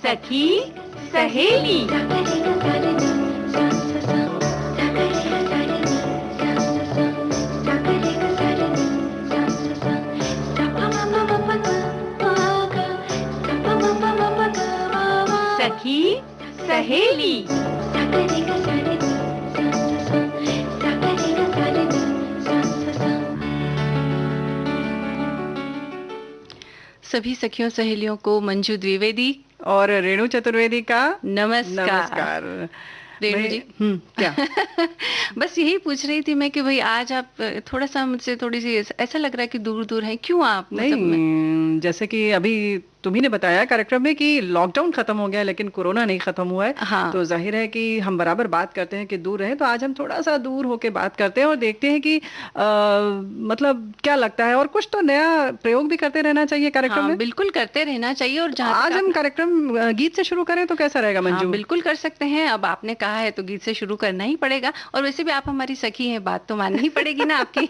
सखी सहेली। सखी सहेली। सभी सखियों सहेलियों को मंजू द्विवेदी और रेणु चतुर्वेदी का नमस्कार। नमस्कार। रेणु जी क्या बस यही पूछ रही थी मैं कि भाई आज आप थोड़ा सा मुझसे थोड़ी सी ऐसा लग रहा है कि दूर दूर हैं, क्यों आप? नहीं, जैसे कि अभी तुम्ही ने बताया कार्यक्रम में कि लॉकडाउन खत्म हो गया लेकिन कोरोना नहीं खत्म हुआ है। हाँ। तो जाहिर है कि हम बराबर बात करते हैं कि दूर रहे, तो आज हम थोड़ा सा दूर होके बात करते हैं और देखते हैं कि मतलब क्या लगता है, और कुछ तो नया प्रयोग भी करते रहना चाहिए कार्यक्रम में। बिल्कुल करते रहना चाहिए। और आज हम कार्यक्रम गीत से शुरू करें तो कैसा रहेगा मंजू? बिल्कुल कर सकते हैं। अब आपने कहा है तो गीत से शुरू करना ही पड़ेगा। और वैसे भी आप हमारी सखी हैं, बात तो माननी पड़ेगी ना आपकी।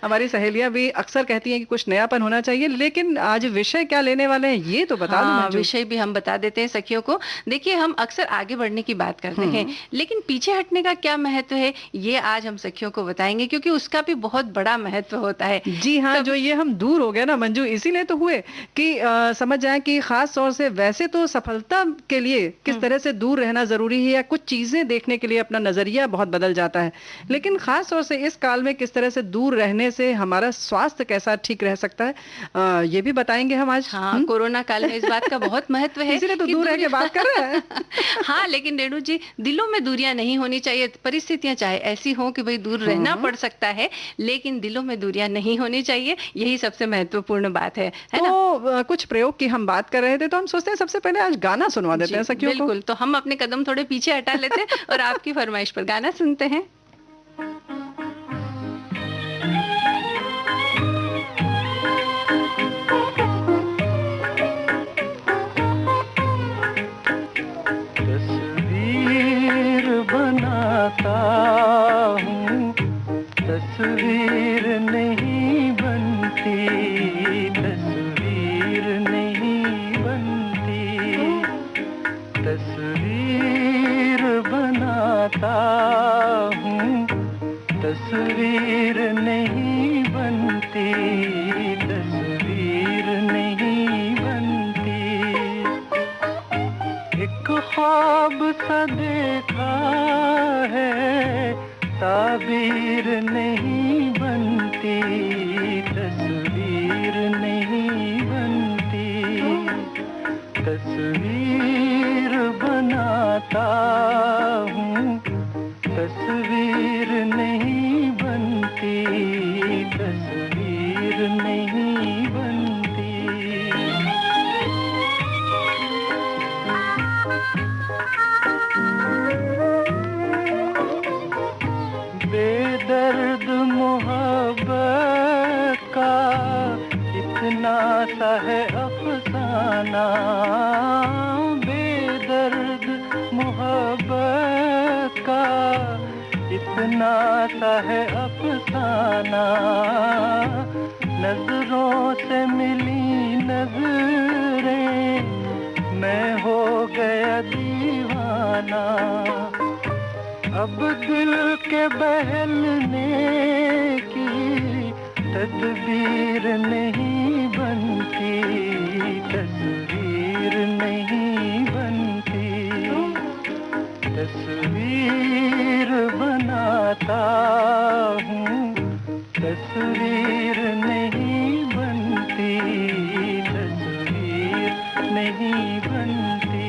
हमारी सहेलियां भी अक्सर कहती हैं कि कुछ नयापन होना चाहिए, लेकिन आज विषय क्या लेने वाले हैं ये तो बता दो मंजू। विषय भी हम बता देते हैं सखियों को। देखिए, हम अक्सर आगे बढ़ने की बात करते हैं, लेकिन पीछे हटने का क्या महत्व है ये आज हम सखियों को बताएंगे, क्योंकि उसका भी बहुत बड़ा महत्व होता है। जी हाँ, जो ये हम दूर हो गए ना मंजू, इसीलिए तो हुए कि समझ जाए कि खास तौर से वैसे तो सफलता के लिए किस तरह से दूर रहना जरूरी है, या कुछ चीजें देखने के लिए अपना नजरिया बहुत बदल जाता है, लेकिन खास तौर से इस काल में किस तरह से दूर रहने से हमारा स्वास्थ्य कैसा ठीक रह सकता है, ये भी बताएंगे हम आज। कोरोना काल में इस बात का बहुत महत्व है, इसीलिए तो दूर रह के बात कर रहे हैं। हाँ, लेकिन रेणु जी, दिलों में दूरियां नहीं होनी चाहिए। परिस्थितियां चाहे ऐसी हो कि भाई दूर रहना पड़ सकता है, लेकिन दिलों में दूरियां नहीं होनी चाहिए। यही सबसे महत्वपूर्ण बात है तो कुछ प्रयोग की हम बात कर रहे थे, तो हम सोचते हैं सबसे पहले आज गाना सुनवा देते हैं सखियों को। बिल्कुल, तो हम अपने कदम थोड़े पीछे हटा लेते हैं और आपकी फरमाइश पर गाना सुनते हैं। तस्वीर नहीं बनती, तस्वीर नहीं बनती, तस्वीर बनाता हूँ, तस्वीर नहीं बनती, तस्वीर नहीं बनती। एक ख्वाब सा देखा है, ताबीर नहीं बनती, तस्वीर नहीं बनती, तस्वीर बनाता हूँ, तस्वीर नहीं बनती, तस्वीर नहीं बनती। बेदर्द मोहब्बत का इतना सा है अफसाना, बेदर्द मोहब्बत का इतना सा है अफसाना। नजरों से मिली नजरें, मैं हो गया दीवाना। अब दिल के बहलने की तदबीर नहीं बनती, तस्वीर नहीं बनती, तस्वीर बनाता हूँ, तस्वीर नहीं बनती, तस्वीर नहीं बनती।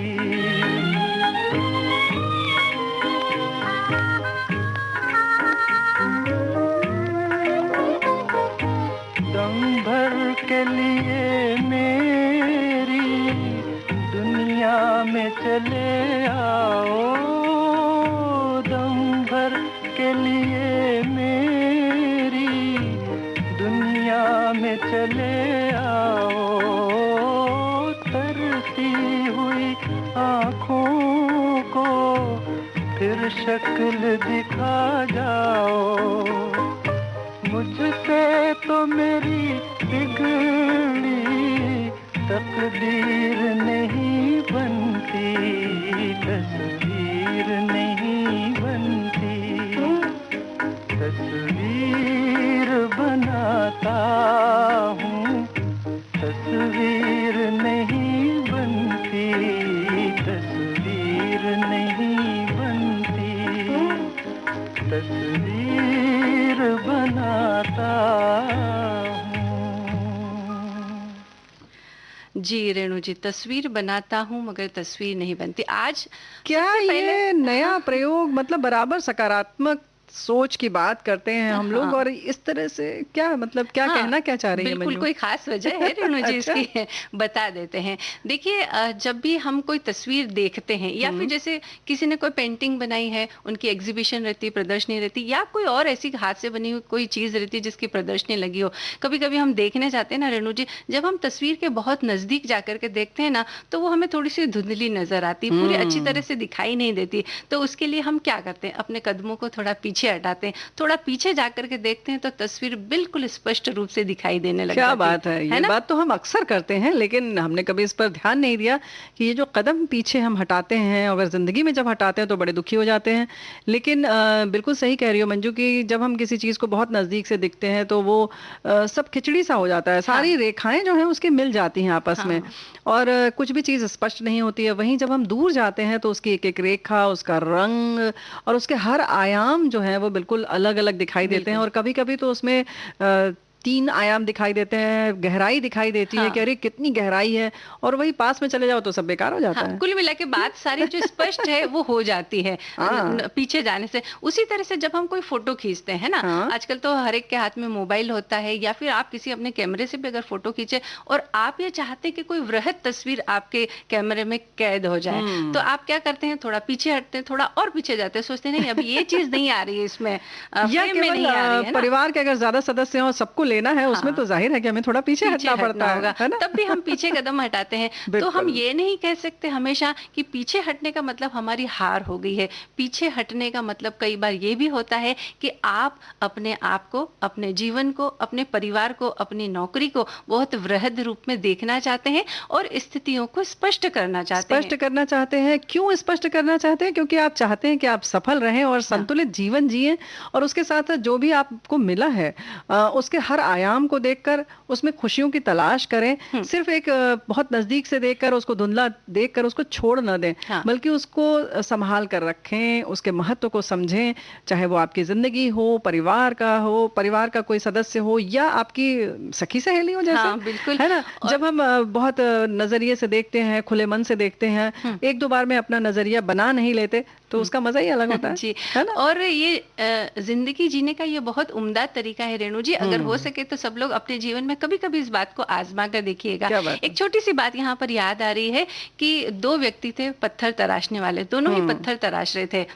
के लिए मेरी दुनिया में चले आओ, दम भर के लिए मेरी दुनिया में चले आओ। तरसी हुई आँखों को फिर शक्ल दिखा जाओ। मुझसे तो मेरी बिगड़ी तकदीर नहीं बन जी रेणु जी, तस्वीर बनाता हूँ मगर तस्वीर नहीं बनती। आज क्या सबसे पहले ये नया प्रयोग, मतलब बराबर सकारात्मक सोच की बात करते हैं हम लोग, हाँ और इस तरह से क्या मतलब क्या हाँ, कहना क्या चाह रही है बिल्कुल मंजू? कोई खास वजह है रेणु जी अच्छा। इसकी, बता देते हैं। देखिए जब भी हम कोई तस्वीर देखते हैं या फिर जैसे किसी ने कोई पेंटिंग बनाई है, उनकी एग्जीबिशन रहती, प्रदर्शनी रहती, या कोई और ऐसी हाथ से बनी हुई कोई चीज रहती है जिसकी प्रदर्शनी लगी हो, कभी कभी हम देखने जाते हैं ना रेणु जी, जब हम तस्वीर के बहुत नजदीक जाकर के देखते हैं ना, तो वो हमें थोड़ी सी धुंधली नजर आती, पूरी अच्छी तरह से दिखाई नहीं देती। तो उसके लिए हम क्या करते हैं, अपने कदमों को थोड़ा पीछे हटाते हैं, थोड़ा पीछे जाकर के देखते हैं, तो तस्वीर बिल्कुल स्पष्ट रूप से दिखाई देने लग क्या जाती बात है, ये ना? बात तो हम अक्सर करते हैं, लेकिन हमने कभी इस पर ध्यान नहीं दिया कि ये जो कदम पीछे हम हटाते हैं, अगर जिंदगी में जब हटाते हैं तो बड़े दुखी हो जाते हैं। लेकिन बिल्कुल सही कह रही हो मंजू कि जब हम किसी चीज को बहुत नजदीक से दिखते हैं तो वो सब खिचड़ी सा हो जाता है, सारी हाँ रेखाएं जो हैं उसकी मिल जाती हैं आपस में, हाँ और कुछ भी चीज स्पष्ट नहीं होती है। वहीं जब हम दूर जाते हैं तो उसकी एक एक रेखा, उसका रंग और उसके हर आयाम जो है वो बिल्कुल अलग अलग दिखाई देते हैं, बिल्कुल और कभी कभी तो उसमें 3 आयाम दिखाई देते हैं, गहराई दिखाई देती है कि हाँ अरे कितनी गहराई है, और वही पास में चले जाओ तो सब बेकार हो जाता हाँ, है। कुल मिला के बात सारी जो स्पष्ट है वो हो जाती है हाँ पीछे जाने से। उसी तरह से जब हम कोई फोटो खींचते हैं ना, हाँ। आजकल तो हर एक के हाथ में मोबाइल होता है, या फिर आप किसी अपने कैमरे से भी अगर फोटो खींचे और आप ये चाहते हैं कि कोई वृहद तस्वीर आपके कैमरे में कैद हो जाए, तो आप क्या करते हैं, थोड़ा पीछे हटते हैं, थोड़ा और पीछे जाते हैं, सोचते हैं नहीं अभी ये चीज नहीं आ रही है इसमें, या फ्रेम में केवल नहीं आ रही है ना, परिवार के अगर ज्यादा सदस्य हो, सबको लेना है उसमें, तो हाँ जाहिर है कि हमें थोड़ा पीछे पीछे हटना हटना पड़ता होगा, है ना? तब भी हम पीछे कदम हटाते हैं। तो हम बिल्कुल। ये नहीं कह सकते हमेशा कि पीछे हटने का मतलब हमारी हार हो गई है। पीछे हटने का मतलब कई बार ये भी होता है कि आप अपने आप को, अपने जीवन को, अपने परिवार को, अपनी नौकरी को बहुत वृहद रूप में देखना चाहते हैं और स्थितियों को स्पष्ट करना चाहते स्पष्ट हैं। करना चाहते हैं। क्यों स्पष्ट करना चाहते हैं? क्योंकि आप चाहते हैं कि आप सफल रहें और संतुलित जीवन जिएं, और उसके साथ जो भी आपको मिला है उसके हर आयाम को देखकर उसमें खुशियों की तलाश करें। सिर्फ एक बहुत नजदीक से देखकर, उसको धुंधला देखकर उसको छोड़ न दें, हाँ बल्कि उसको संभाल कर रखें, उसके महत्व को समझें, चाहे वो आपकी जिंदगी हो, परिवार का हो, परिवार का कोई सदस्य हो, या आपकी सखी सहेली हो, जैसे हाँ बिल्कुल। है ना। जब हम बहुत नजरिए से देखते हैं, खुले मन से देखते हैं, एक दो बार में अपना नजरिया बना नहीं लेते, तो उसका मजा ही अलग होता जी, है ना। और ये जिंदगी जीने का ये बहुत उम्दा तरीका है रेणु जी। अगर हो सके तो सब लोग अपने जीवन में कभी कभी इस बात को आजमा कर देखिएगा। क्या बात है? एक छोटी सी बात यहाँ पर याद आ रही है कि 2 व्यक्ति थे पत्थर तराशने वाले, दोनों ही पत्थर तराश रहे थे,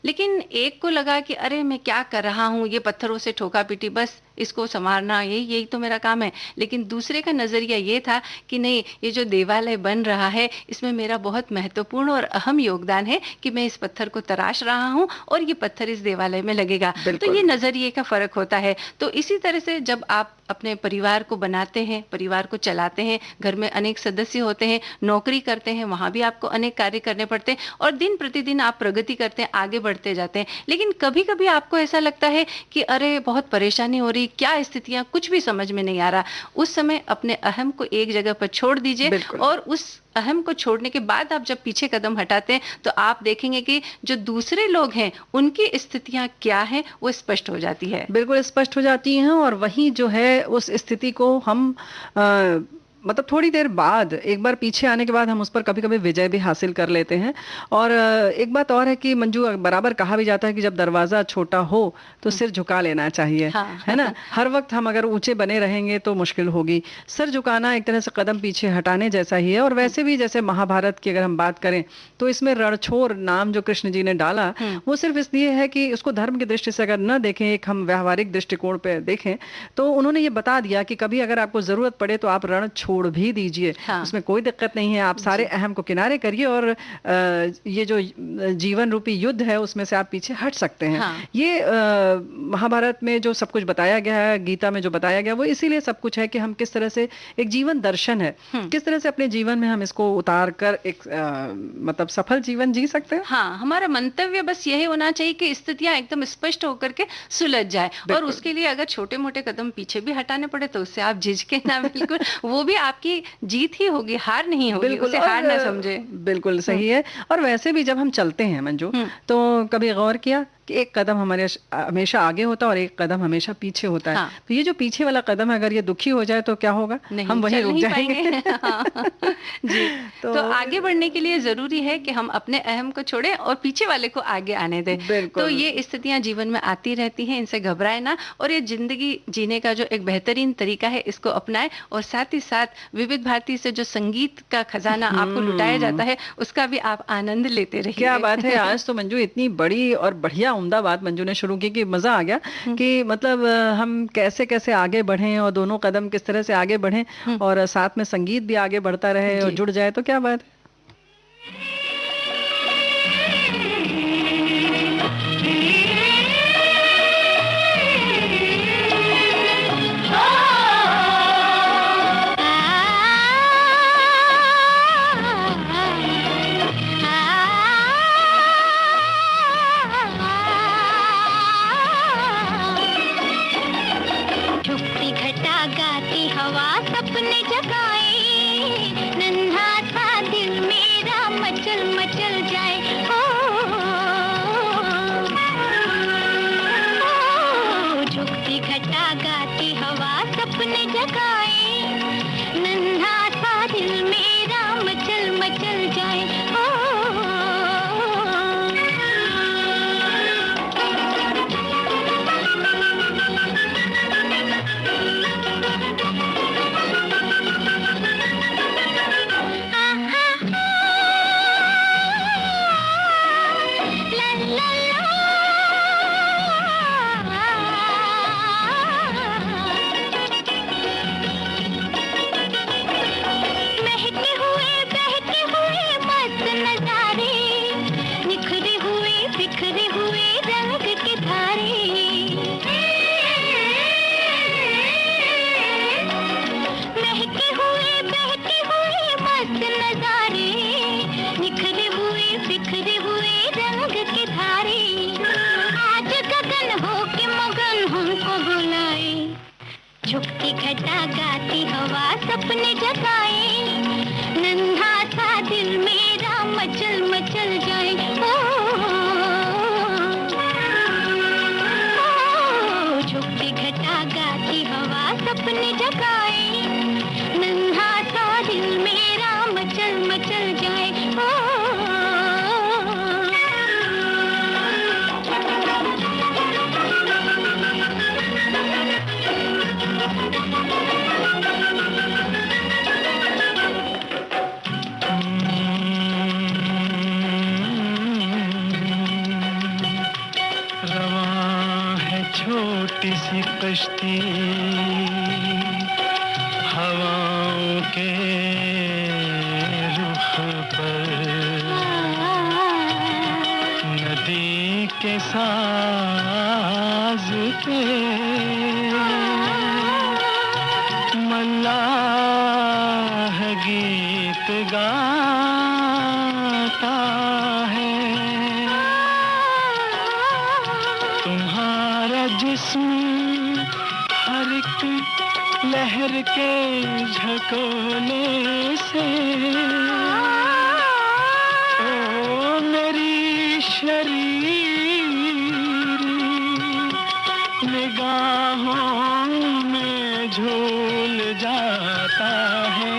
लेकिन एक को लगा कि अरे मैं क्या कर रहा हूँ, ये पत्थरों से ठोका पीटी, बस इसको संवारना, यही यही तो मेरा काम है। लेकिन दूसरे का नजरिया ये था कि नहीं, ये जो देवालय बन रहा है इसमें मेरा बहुत महत्वपूर्ण और अहम योगदान है कि मैं इस पत्थर को तराश रहा हूँ और ये पत्थर इस देवालय में लगेगा। तो ये नजरिए का फर्क होता है। तो इसी तरह से जब आप अपने परिवार को बनाते हैं, परिवार को चलाते हैं, घर में अनेक सदस्य होते हैं, नौकरी करते हैं, वहां भी आपको अनेक कार्य करने पड़ते हैं और दिन प्रतिदिन आप प्रगति करते हैं, आगे बढ़ते जाते हैं। लेकिन कभी कभी आपको ऐसा लगता है कि अरे बहुत परेशानी हो रही, क्या स्थितियां, कुछ भी समझ में नहीं आ रहा। उस समय अपने अहम को एक जगह पर छोड़ दीजिए, और उस अहम को छोड़ने के बाद आप जब पीछे कदम हटाते हैं तो आप देखेंगे कि जो दूसरे लोग हैं उनकी स्थितियां क्या हैं वो स्पष्ट हो जाती है। बिल्कुल स्पष्ट हो जाती हैं, और वहीं जो है उस स्थिति को हम मतलब थोड़ी देर बाद, एक बार पीछे आने के बाद हम उस पर कभी कभी विजय भी हासिल कर लेते हैं। और एक बात और है कि मंजू, बराबर कहा भी जाता है कि जब दरवाजा छोटा हो तो सिर झुका लेना चाहिए, हाँ। है ना। हर वक्त हम अगर ऊंचे बने रहेंगे तो मुश्किल होगी। सिर झुकाना एक तरह से कदम पीछे हटाने जैसा ही है। और वैसे भी जैसे महाभारत की अगर हम बात करें तो इसमें रणछोड़ नाम जो कृष्ण जी ने डाला, वो सिर्फ इसलिए है कि उसको धर्म की दृष्टि से अगर न देखें, एक हम व्यवहारिक दृष्टिकोण पे देखें, तो उन्होंने ये बता दिया कि कभी अगर आपको जरूरत पड़े तो आप रण छोड़ भी दीजिए। हाँ। उसमें कोई दिक्कत नहीं है, आप सारे अहम को किनारे करिए और ये जो जीवन रूपी युद्ध है उसमें से आप पीछे हट सकते हैं। हाँ। ये महाभारत में जो सब कुछ बताया गया है, गीता में जो बताया गया, वो इसीलिए सब कुछ है कि हम किस तरह से, एक जीवन दर्शन है, किस तरह से अपने जीवन में हम इसको उतार कर एक मतलब सफल जीवन जी सकते हैं। हाँ, हमारा मंतव्य बस यही होना चाहिए कि स्थितियां एकदम स्पष्ट होकर के सुलझ जाए, और उसके लिए अगर छोटे मोटे कदम पीछे भी हटाने पड़े तो उससे आप झिझके ना, बिल्कुल वो भी आपकी जीत ही होगी, हार नहीं होगी, उसे हार ना समझे। बिल्कुल सही है। और वैसे भी जब हम चलते हैं मंजू, तो कभी गौर किया कि एक कदम हमेशा आगे होता है और एक कदम हमेशा पीछे होता है। हाँ। तो ये जो पीछे वाला कदम है, अगर ये दुखी हो जाए तो क्या होगा? नहीं, हम वहीं चल रुक नहीं जाएंगे। पाएंगे। हाँ, जी। तो आगे बढ़ने के लिए जरूरी है कि हम अपने अहम को छोड़ें और पीछे वाले को आगे आने दें। बिल्कुल। तो ये स्थितियां जीवन में आती रहती हैं, इनसे घबराए ना, और ये जिंदगी जीने का जो एक बेहतरीन तरीका है इसको अपनाएं, और साथ ही साथ विविध भारती से जो संगीत का खजाना आपको लुटाया जाता है उसका भी आप आनंद लेते रहिए। क्या बात है! आज तो मंजू इतनी बड़ी और बढ़िया उम्दा बात मंजू ने शुरू की कि मजा आ गया कि मतलब हम कैसे कैसे आगे बढ़ें और दोनों कदम किस तरह से आगे बढ़ें और साथ में संगीत भी आगे बढ़ता रहे और जुड़ जाए, तो क्या बात है। छोटी सी कश्ती हवाओं के रुख पर, नदी के साज पे मल्लाह गीत गाता है। तुम्हारा जिस्म हर एक लहर के झकोले से, ओ मेरी शरीर निगाहों में झूल जाता है।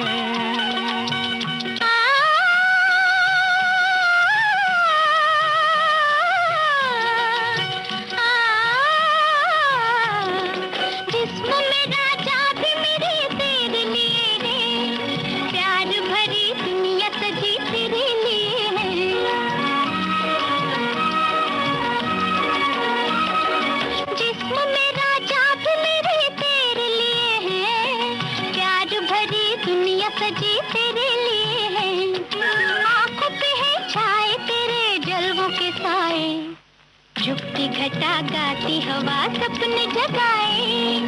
घटा गाती हवा सपने जगाए,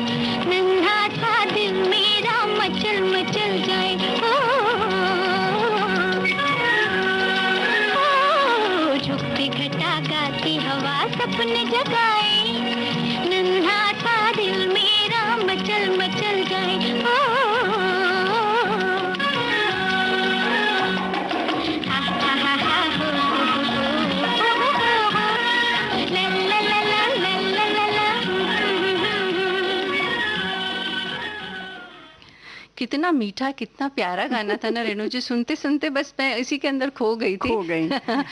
नन्हा सा दिल मेरा मचल मचल जाए। झुकती घटा गाती हवा सपने जगाए, नन्हा सा दिल मेरा मचल मचल जाए। La la कितना मीठा, कितना प्यारा गाना था ना रेणु जी, सुनते सुनते बस मैं इसी के अंदर खो गई थी। खो गई।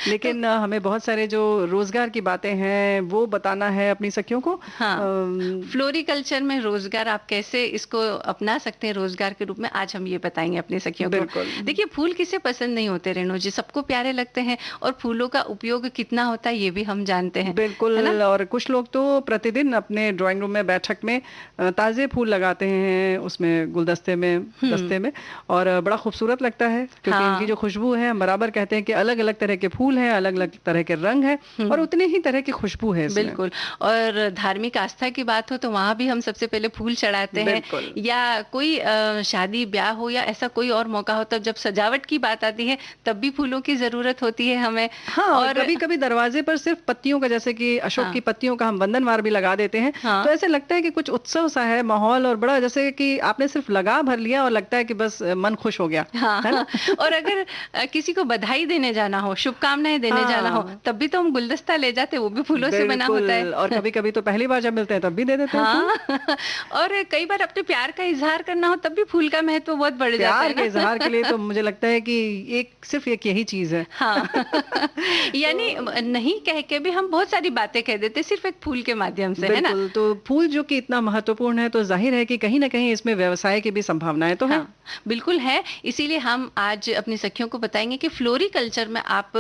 लेकिन हमें बहुत सारे जो रोजगार की बातें हैं वो बताना है अपनी सखियों को। हाँ, अम, फ्लोरिकल्चर में रोजगार आप कैसे इसको अपना सकते हैं रोजगार के रूप में, आज हम ये बताएंगे अपनी सखियों को। बिल्कुल। देखिए, फूल किसे पसंद नहीं होते रेणु जी, सबको प्यारे लगते हैं, और फूलों का उपयोग कितना होता है ये भी हम जानते हैं। बिल्कुल। है ना? और कुछ लोग तो प्रतिदिन अपने ड्राइंग रूम में बैठक में ताजे फूल लगाते हैं उसमें गुलदस्ते में, दस्ते में, और बड़ा खूबसूरत लगता है क्योंकि हाँ। इनकी जो खुशबू है, हम बराबर कहते हैं कि अलग अलग तरह के फूल हैं, अलग अलग तरह के रंग है, और उतने ही तरह की खुशबू है इसमें। बिल्कुल। और धार्मिक आस्था की बात हो तो वहां भी हम सबसे पहले फूल चढ़ाते हैं, बिल्कुल। या कोई शादी ब्याह हो या ऐसा कोई और मौका हो, तब जब सजावट की बात आती है तब भी फूलों की जरूरत होती है हमें। हाँ, और कभी कभी दरवाजे पर सिर्फ पत्तियों का, जैसे कि अशोक हाँ। की पत्तियों का हम वंदनवार भी लगा देते हैं, हाँ। तो ऐसे लगता है कि कुछ उत्सव सा है माहौल, और बड़ा जैसे कि आपने सिर्फ लगा भर लिया और लगता है कि बस मन खुश हो गया। हाँ, है ना? और अगर किसी को बधाई देने जाना हो, शुभकामनाएं देने जाना हो, हाँ। तब भी तो हम गुलदस्ता ले जाते हैं, वो भी फूलों से बना होता है। बिल्कुल। और कभी कभी तो पहली बार जब मिलते हैं तब भी दे देते हैं फूल। हाँ, और कई बार अपने प्यार का इजहार करना हो तब भी फूल का महत्व बहुत बढ़ जाता प्यार है के ना। इजहार के लिए तो मुझे लगता है कि सिर्फ एक यही चीज है। हाँ, यानी नहीं कह के भी हम बहुत सारी बातें कह देते सिर्फ एक फूल के माध्यम से, है ना? बिल्कुल। तो फूल जो कि इतना महत्वपूर्ण है, तो जाहिर है कि कहीं ना कहीं इसमें व्यवसाय की भी संभावनाएं तो है। हाँ, बिल्कुल है। इसीलिए हम आज अपनी सखियों को बताएंगे कि फ्लोरिकल्चर में आप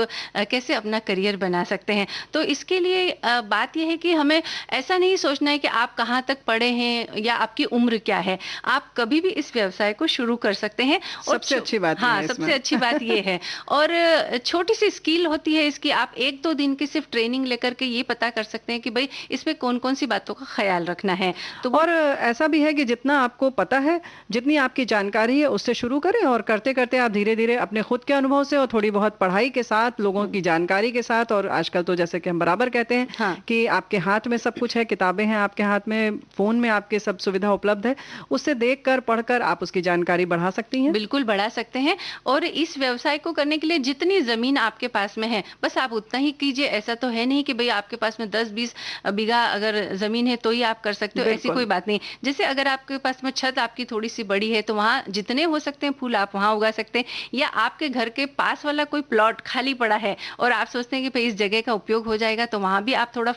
कैसे अपना करियर बना सकते हैं। तो इसके लिए बात यह है कि हमें ऐसा नहीं सोचना है कि आप कहाँ तक पढ़े हैं या आपकी उम्र क्या है, आप कभी भी इस व्यवसाय को शुरू कर सकते हैं। और सबसे अच्छी बात ये हाँ, है सबसे इसमें। अच्छी बात ये है। और छोटी सी स्किल होती है इसकी, आप 1-2 दिन की सिर्फ ट्रेनिंग लेकर के ये पता कर सकते हैं कि भाई इसमें कौन कौन सी बातों का ख्याल रखना है। तो और ऐसा भी है कि जितना आपको पता है, जितनी आपकी जानकारी है, उससे शुरू करें, और करते करते आप धीरे धीरे अपने खुद के अनुभव से और थोड़ी बहुत पढ़ाई के साथ, लोगों की जानकारी के साथ, और आजकल तो जैसे कि हम बराबर कहते हैं हाँ। कि आपके हाथ में सब कुछ है, किताबें हैं आपके हाथ में, फोन में आपके सब सुविधा उपलब्ध है, उससे देखकर पढ़कर आप उसकी जानकारी बढ़ा सकती हैं। बिल्कुल बढ़ा सकते हैं। और इस व्यवसाय को करने के लिए जितनी जमीन आपके पास में है बस आप उतना ही कीजिए। ऐसा तो है नहीं कि भाई आपके पास में 10-20 बीघा अगर जमीन है तो ही आप कर सकते हो, ऐसी बिल्कुल। कोई बात नहीं। जैसे अगर आपके पास में छत आपकी थोड़ी सी बड़ी है तो वहाँ जितने हो सकते हैं फूल आप वहाँ उगा सकते हैं, या आपके घर के पास वाला कोई प्लॉट खाली पड़ा है और आप सोचते हैं कि भाई इस जगह का उपयोग हो जाएगा तो वहाँ भी आप थोड़ा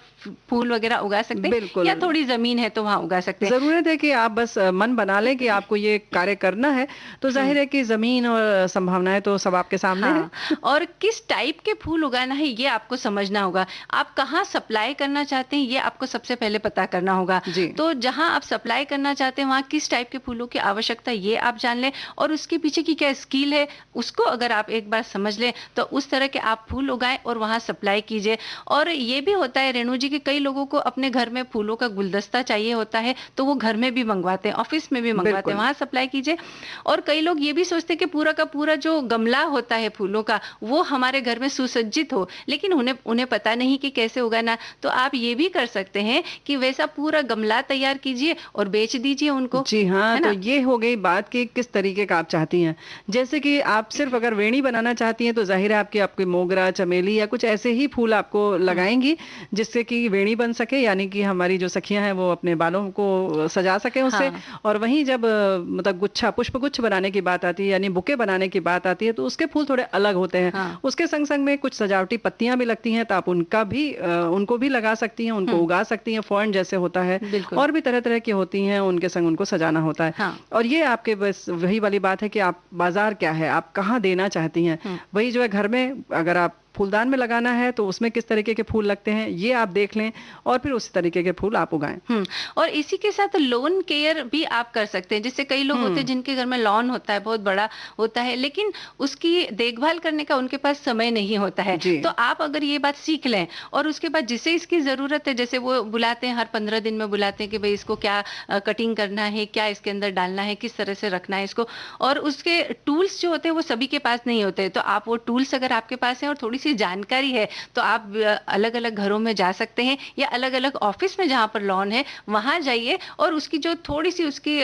फूल वगैरह उगा सकते हैं, बिल्कुल। या थोड़ी जमीन है तो वहाँ उगा सकते हैं। जरूरत है कि आप बस मन बना लें कि आपको ये कार्य करना है, तो जाहिर है कि जमीन और संभावनाएं तो सब आपके सामने है। हाँ, और किस टाइप के फूल उगाना है ये आपको समझना होगा। आप कहाँ सप्लाई करना चाहते हैं ये आपको सबसे पहले पता करना होगा। जी। तो जहाँ आप सप्लाई करना चाहते हैं वहाँ किस टाइप के फूलों की आवश्यकता ये आप जान लें, और उसके पीछे की क्या स्किल है उसको अगर आप एक बार समझ लें तो उस तरह के आप फूल उगाएं और वहाँ सप्लाई कीजिए। और ये भी होता है रेणु जी कि कई लोगों को अपने घर में फूलों का गुलदस्ता चाहिए होता है तो वो घर में भी मंगवाते हैं, ऑफिस में भी मंगवाते बिल्कुल। हैं, वहाँ सप्लाई कीजिए। और कई लोग ये भी सोचते हैं कि पूरा का पूरा जो गमला होता है फूलों का वो हमारे घर में सुसज्जित हो, लेकिन उन्हें पता नहीं कि कैसे उगाना। तो आप ये भी कर सकते हैं कि वैसा पूरा गमला तैयार कीजिए और बेच दीजिए उनको। जी हाँ, है तो ना? ये हो गई बात कि किस तरीके का आप चाहती हैं। जैसे कि आप सिर्फ अगर वेणी बनाना चाहती हैं तो जाहिर है आपकी मोगरा, चमेली या कुछ ऐसे ही फूल आपको लगाएंगी जिससे कि वेणी बन सके, यानी कि हमारी जो सखियां हैं वो अपने बालों को सजा सकें उससे। हाँ। और वहीं जब मतलब पुष्प गुच्छ बनाने की बात आती है, यानी बुके बनाने की बात आती है, तो उसके फूल थोड़े अलग होते हैं। हाँ। उसके संग संग में कुछ सजावटी पत्तियां भी लगती हैं, तो आप उनको भी लगा सकती हैं, उनको उगा सकती हैं, फॉर्न जैसे होता है, बिल्कुल। और भी तरह तरह की होती हैं, उनके संग उनको सजाना होता है। हाँ। और ये आपके बस वही वाली बात है कि आप बाजार क्या है, आप कहाँ देना चाहती हैं, वही जो है घर में अगर आप फूलदान में लगाना है तो उसमें किस तरीके के फूल लगते हैं ये आप देख लें, और फिर उसी तरीके के फूल आप उगाएं। और इसी के साथ लॉन केयर भी आप कर सकते हैं। जैसे कई लोग होते हैं जिनके घर में लॉन होता है, बहुत बड़ा होता है, लेकिन उसकी देखभाल करने का उनके पास समय नहीं होता है। जी। तो आप अगर ये बात सीख लें और उसके बाद जिसे इसकी जरूरत है, जैसे वो बुलाते हैं हर 15 दिन में बुलाते हैं कि भाई इसको क्या कटिंग करना है, क्या इसके अंदर डालना है, किस तरह से रखना है इसको, और उसके टूल्स जो होते हैं वो सभी के पास नहीं होते, तो आप वो टूल्स अगर आपके पास हैं और थोड़ी थोड़ी-सी जानकारी है, तो आप अलग-अलग घरों में जा सकते हैं या अलग-अलग ऑफ़िस में जहाँ पर लॉन है, वहाँ जाइए और उसकी जो थोड़ी-सी उसकी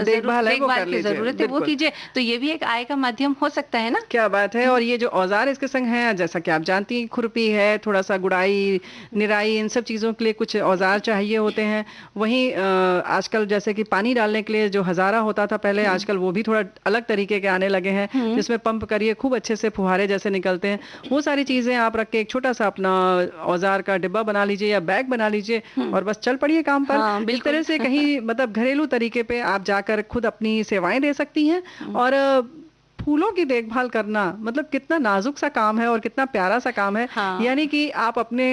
देखभाल है वो कर की लीजिए, ज़रूरत है, वो बिल्कुल। कीजिए, तो ये भी एक आय का माध्यम हो सकता है ना? क्या बात है। और ये जो औज़ार इसके संग हैं, जैसा कि आप जानती हैं, खुरपी है, थोड़ा-सा गुड़ाई, निराई, इन सब चीज़ों के लिए कुछ औज़ार चाहिए होते हैं। वहीं आजकल जैसे कि पानी डालने के लिए जो हज़ारा होता था पहले, आजकल वो भी थोड़ा अलग तरीके के आने लगे हैं, जिसमें पंप करिए, खूब अच्छे से फुहारे जैसे निकलते हैं। वो सारी चीज़ें आप रख के एक छोटा-सा अपना औज़ार का डिब्बा बना लीजिए या बैग बना लीजिए और बस चल पड़िए काम पर। हाँ, इस बिल्कुल। तरह से कहीं मतलब घरेलू तरीके पे आप जाकर खुद अपनी सेवाएँ दे सकती हैं। और फूलों की देखभाल करना मतलब कितना नाजुक सा काम है और कितना प्यारा सा काम है। हाँ। यानी कि आप अपने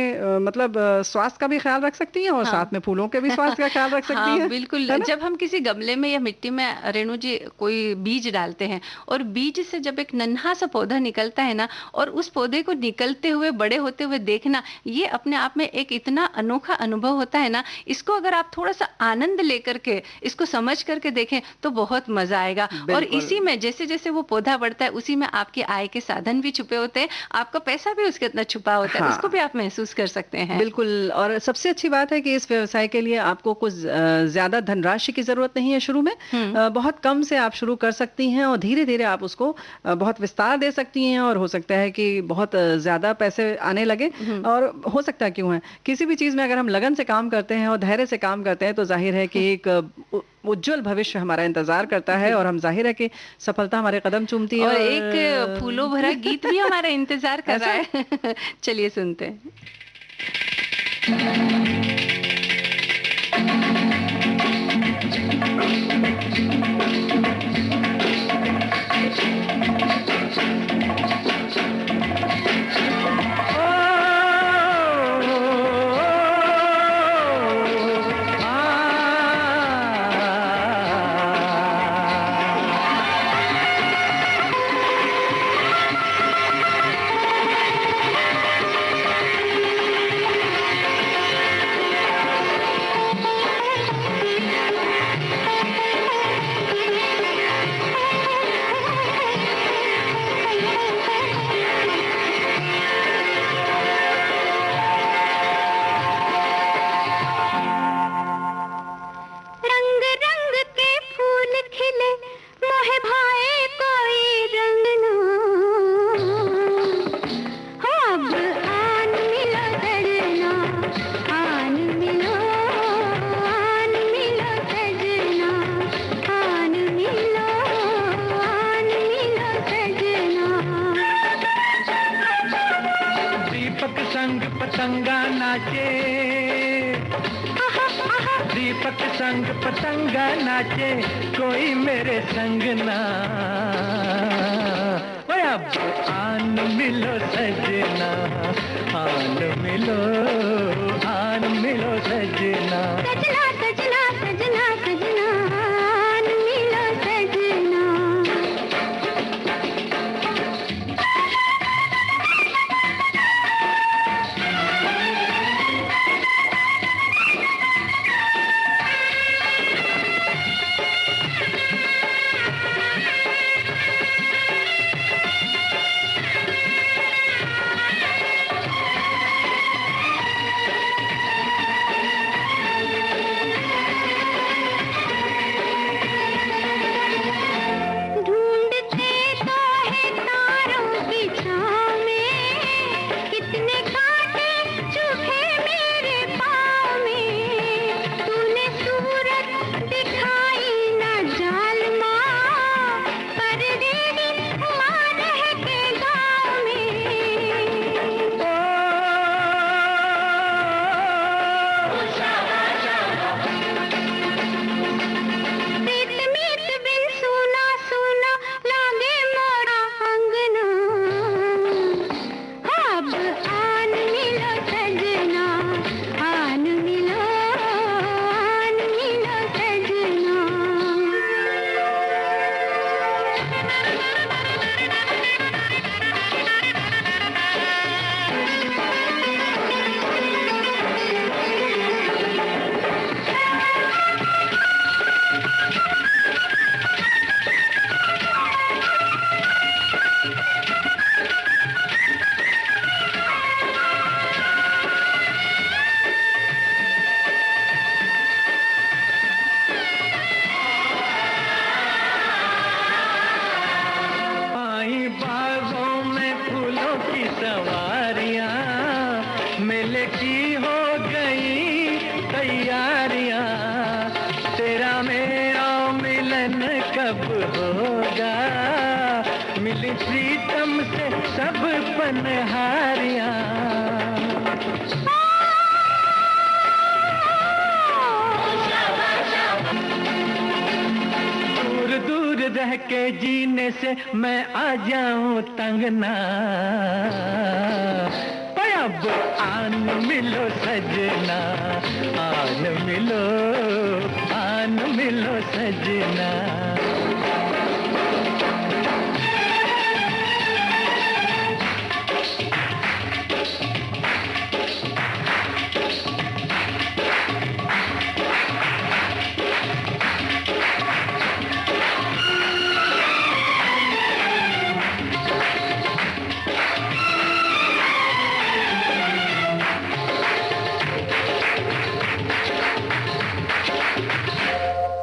मतलब स्वास्थ्य का भी ख्याल रख सकती हैं और हाँ। साथ में फूलों के भी स्वास्थ्य का ख्याल रख सकती हाँ, हैं। बिल्कुल। है ना? जब हम किसी गमले में या मिट्टी में रेणु जी कोई बीज डालते हैं और बीज से जब एक नन्हा सा पौधा निकलता है ना और उस पौधे को निकलते हुए बड़े होते हुए देखना, ये अपने आप में एक इतना अनोखा अनुभव होता है ना। इसको अगर आप थोड़ा-सा आनंद लेकर के इसको समझ करके देखें तो बहुत मज़ा आएगा। और बिल्कुल। इसी में जैसे-जैसे वो पौधा बढ़ता है उसी में आपकी आय के साधन भी छुपे होते हैं, आपका पैसा भी उसके अंदर छुपा होता है, हाँ। उसको भी आप महसूस कर सकते हैं। बिल्कुल। और सबसे अच्छी बात है कि इस व्यवसाय के लिए आपको कुछ ज़्यादा धनराशि की ज़रूरत नहीं है शुरू में। बहुत कम से आप शुरू कर सकती हैं और धीरे-धीरे आप उसको बहुत विस्तार दे सकती हैं और हो सकता है कि बहुत ज़्यादा पैसे आने लगे। और हो सकता है क्यों है, किसी भी चीज़ में अगर हम लगन से काम करते हैं और धैर्य से काम करते हैं तो ज़ाहिर है कि एक उज्ज्वल भविष्य हमारा इंतज़ार करता है और हम ज़ाहिर है कि सफलता हमारे कदम चूमती है। और एक फूलों भरा गीत भी हमारा इंतजार कर रहा ऐसा? है। चलिए सुनते हैं। रंग रंग के फूल खिले, मोहे भाए कोई रंग ना हो। अब आन मिलो सजना, आन मिलो सजना, आन मिलो सजना। दीपक संग पतंगा नाचे, दीपक संग पतंगा नाचे, कोई मेरे संग ना। ओए अब आन मिलो सजना, आन मिलो सजना। सजना सजना सजना सजना, आन मिलो सजना। की हो गई तैयारियां, तेरा मेरा मिलन कब होगा, मिली प्रीतम से सब पनहारियां। दूर दूर रह के जीने से मैं आ जाऊं तंग ना, अब आन मिलो सजना, आन मिलो सजना।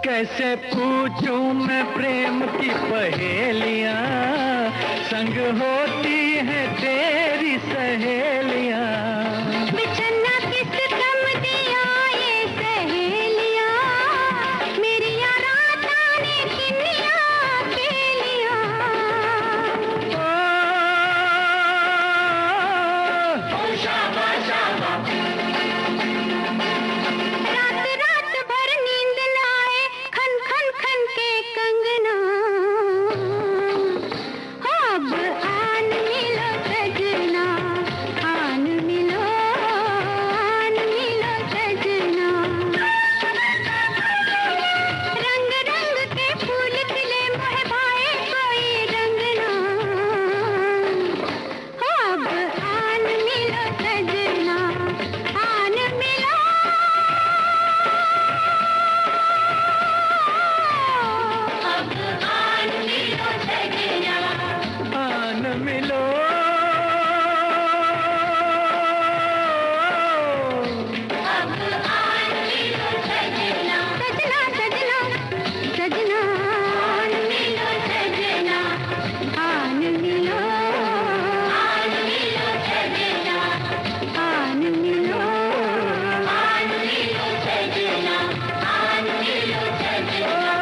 कैसे पूछूं मैं प्रेम की पहेलियां, संग होती है तेरी सहेलियां। बिछड़ना किस गम दिया ये सहेलियां, मेरी राता ने किन्निया खेलियां। रात रात भर नींद ना आए, खन खन खन के कंगना, अब आन मिलो सजना, आन मिलो सजना। रंग रंग के फूल खिले मोहे भाए कोई रंग ना, अब आन मिलो सजना, आन मिलो। अब आन मिलो सजना, आन मिलो, अब आन मिलो सजना, सजना सजना सजना, आन मिलो सजना, आन मिलो सजना, आन मिलो सजना, आन मिलो सजना।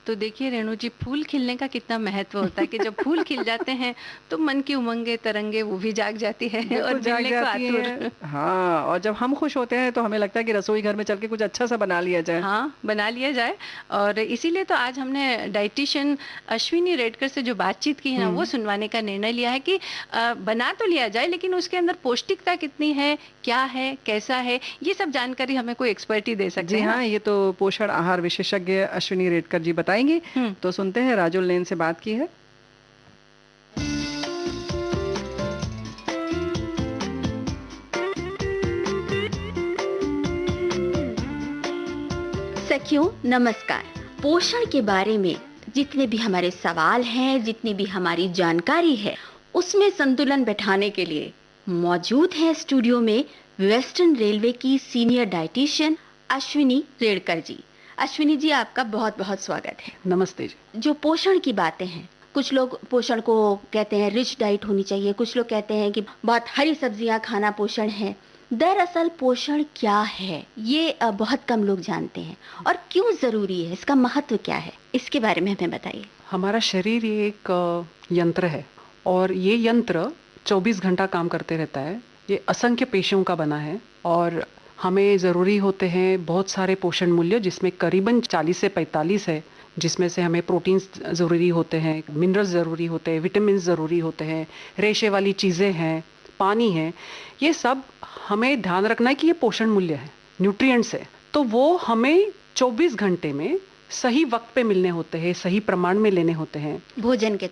तो देखिए रेणु जी, फूल खिलने का कितना महत्व होता है कि जब फूल खिल जाते हैं तो मन की उमंगे तरंगे वो भी जाग जाती है और बिल्कुल जाग मिलने को जाती आतुर। है। हाँ, और जब हम खुश होते हैं तो हमें लगता है कि रसोई घर में चल के कुछ अच्छा सा बना लिया जाए। हाँ, बना लिया जाए। और इसीलिए तो आज हमने डाइटिशियन अश्विनी रेडकर से जो बातचीत की है ना, वो सुनवाने का निर्णय लिया है कि बना तो लिया जाए लेकिन उसके अंदर पौष्टिकता कितनी है, क्या है, कैसा है, ये सब जानकारी हमें कोई एक्सपर्ट ही दे सकते जी हैं। हाँ, ये तो पोषण आहार विशेषज्ञ अश्विनी रेडकर जी बताएंगी। तो सुनते हैं, राजुल ने इनसे बात की है। सखियों नमस्कार। पोषण के बारे में जितने भी हमारे सवाल हैं, जितनी भी हमारी जानकारी है, उसमें संतुलन बैठाने के लिए मौजूद है स्टूडियो में वेस्टर्न रेलवे की सीनियर डाइटिशियन अश्विनी रेडकर जी। अश्विनी जी, आपका बहुत बहुत स्वागत है। नमस्ते जी। जो पोषण की बातें हैं, कुछ लोग पोषण को कहते हैं रिच डाइट होनी चाहिए, कुछ लोग कहते हैं कि बहुत हरी सब्जियां खाना पोषण है। दरअसल पोषण क्या है ये बहुत कम लोग जानते हैं, और क्यों जरूरी है, इसका महत्व क्या है, इसके बारे में हमें बताइए। हमारा शरीर ये एक यंत्र है और ये यंत्र 24 घंटा काम करते रहता है। ये असंख्य पेशियों का बना है और हमें ज़रूरी होते हैं बहुत सारे पोषण मूल्य, जिसमें करीबन 40 से 45 है, जिसमें से हमें प्रोटीन्स ज़रूरी होते हैं, मिनरल्स ज़रूरी होते हैं, विटामिन ज़रूरी होते हैं, रेशे वाली चीज़ें हैं, पानी है। ये सब हमें ध्यान रखना है कि ये पोषण मूल्य है, न्यूट्रिएंट्स है, तो वो हमें 24 घंटे में सही वक्त पे मिलने होते हैं, सही प्रमाण में लेने होते हैं भोजन के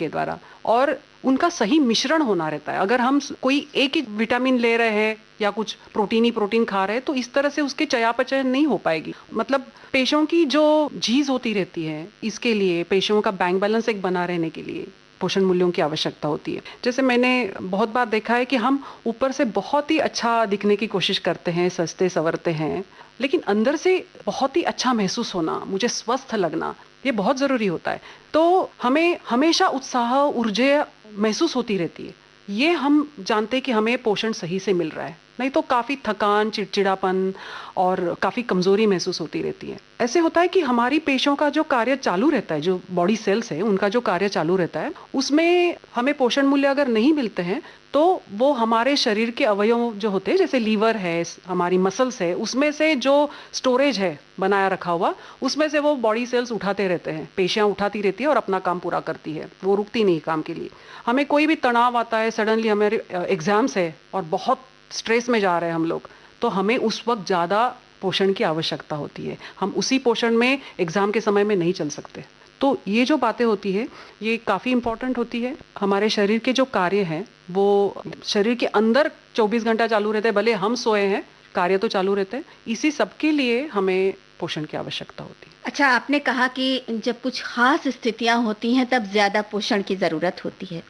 द्वारा, और उनका सही मिश्रण होना रहता है। अगर हम कोई एक ही विटामिन ले रहे हैं या कुछ प्रोटीन खा रहे हैं तो इस तरह से उसके चयापचय नहीं हो पाएगी। मतलब पेशियों की जो झीज होती रहती है, इसके लिए पेशियों का बैंक बैलेंस एक बना रहने के लिए पोषण मूल्यों की आवश्यकता होती है। जैसे मैंने बहुत बार देखा है कि हम ऊपर से बहुत ही अच्छा दिखने की कोशिश करते हैं, सजते संवरते हैं, लेकिन अंदर से बहुत ही अच्छा महसूस होना, मुझे स्वस्थ लगना, ये बहुत जरूरी होता है। तो हमें हमेशा उत्साह, ऊर्जा महसूस होती रहती है। ये हम जानते हैं कि हमें पोषण सही से मिल रहा है, नहीं तो काफ़ी थकान, चिड़चिड़ापन और काफ़ी कमज़ोरी महसूस होती रहती है। ऐसे होता है कि हमारी पेशियों का जो कार्य चालू रहता है, जो बॉडी सेल्स है उनका जो कार्य चालू रहता है, उसमें हमें पोषण मूल्य अगर नहीं मिलते हैं तो वो हमारे शरीर के अवयव जो होते हैं, जैसे लीवर है, हमारी मसल्स है, उसमें से जो स्टोरेज है बनाया रखा हुआ, उसमें से वो बॉडी सेल्स उठाते रहते हैं, पेशियां उठाती रहती है और अपना काम पूरा करती है, वो रुकती नहीं काम के लिए। हमें कोई भी तनाव आता है, सडनली हमारे एग्जाम्स है और बहुत स्ट्रेस में जा रहे हैं हम लोग, तो हमें उस वक्त ज़्यादा पोषण की आवश्यकता होती है। हम उसी पोषण में एग्ज़ाम के समय में नहीं चल सकते। तो ये जो बातें होती है ये काफ़ी इंपॉर्टेंट होती है। हमारे शरीर के जो कार्य हैं वो शरीर के अंदर 24 घंटा चालू रहते हैं, भले हम सोए हैं, कार्य तो चालू रहते हैं। इसी सब के लिए हमें पोषण की आवश्यकता होती है। अच्छा, आपने कहा कि जब कुछ खास स्थितियां होती हैं तब ज्यादा पोषण की जरूरत होती है।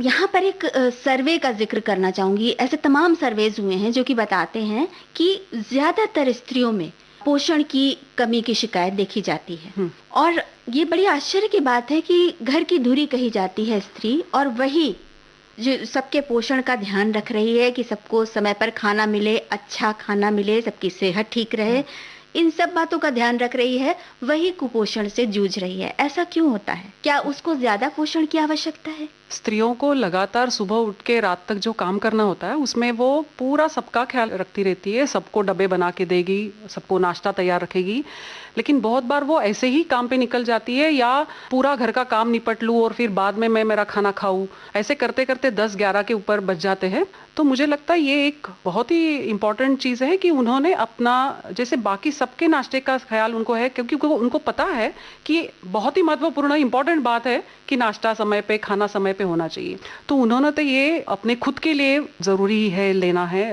यहाँ पर एक सर्वे का जिक्र करना चाहूंगी। ऐसे तमाम सर्वेज हुए हैं जो कि बताते हैं कि ज्यादातर स्त्रियों में पोषण की कमी की शिकायत देखी जाती है। और ये बड़ी आश्चर्य की बात है कि घर की धुरी कही जाती है स्त्री, और वही जो सबके पोषण का ध्यान रख रही है कि सबको समय पर खाना मिले, अच्छा खाना मिले, सबकी सेहत ठीक रहे, इन सब बातों का ध्यान रख रही है, वही कुपोषण से जूझ रही है। ऐसा क्यों होता है? क्या उसको ज्यादा पोषण की आवश्यकता है? स्त्रियों को लगातार सुबह उठ के रात तक जो काम करना होता है उसमें वो पूरा सबका ख्याल रखती रहती है, सबको डब्बे बना के देगी, सबको नाश्ता तैयार रखेगी, लेकिन बहुत बार वो ऐसे ही काम पे निकल जाती है, या पूरा घर का काम निपट लूँ और फिर बाद में मैं मेरा खाना खाऊं, ऐसे करते करते 10-11 के ऊपर बच जाते हैं। तो मुझे लगता है ये एक बहुत ही इम्पॉर्टेंट चीज़ है कि उन्होंने अपना, जैसे बाकी सबके नाश्ते का ख्याल उनको है, क्योंकि उनको पता है कि बहुत ही महत्वपूर्ण इम्पॉर्टेंट बात है कि नाश्ता समय पे, खाना समय पे होना चाहिए। तो उन्होंने तो ये अपने खुद के लिए ज़रूरी है लेना है,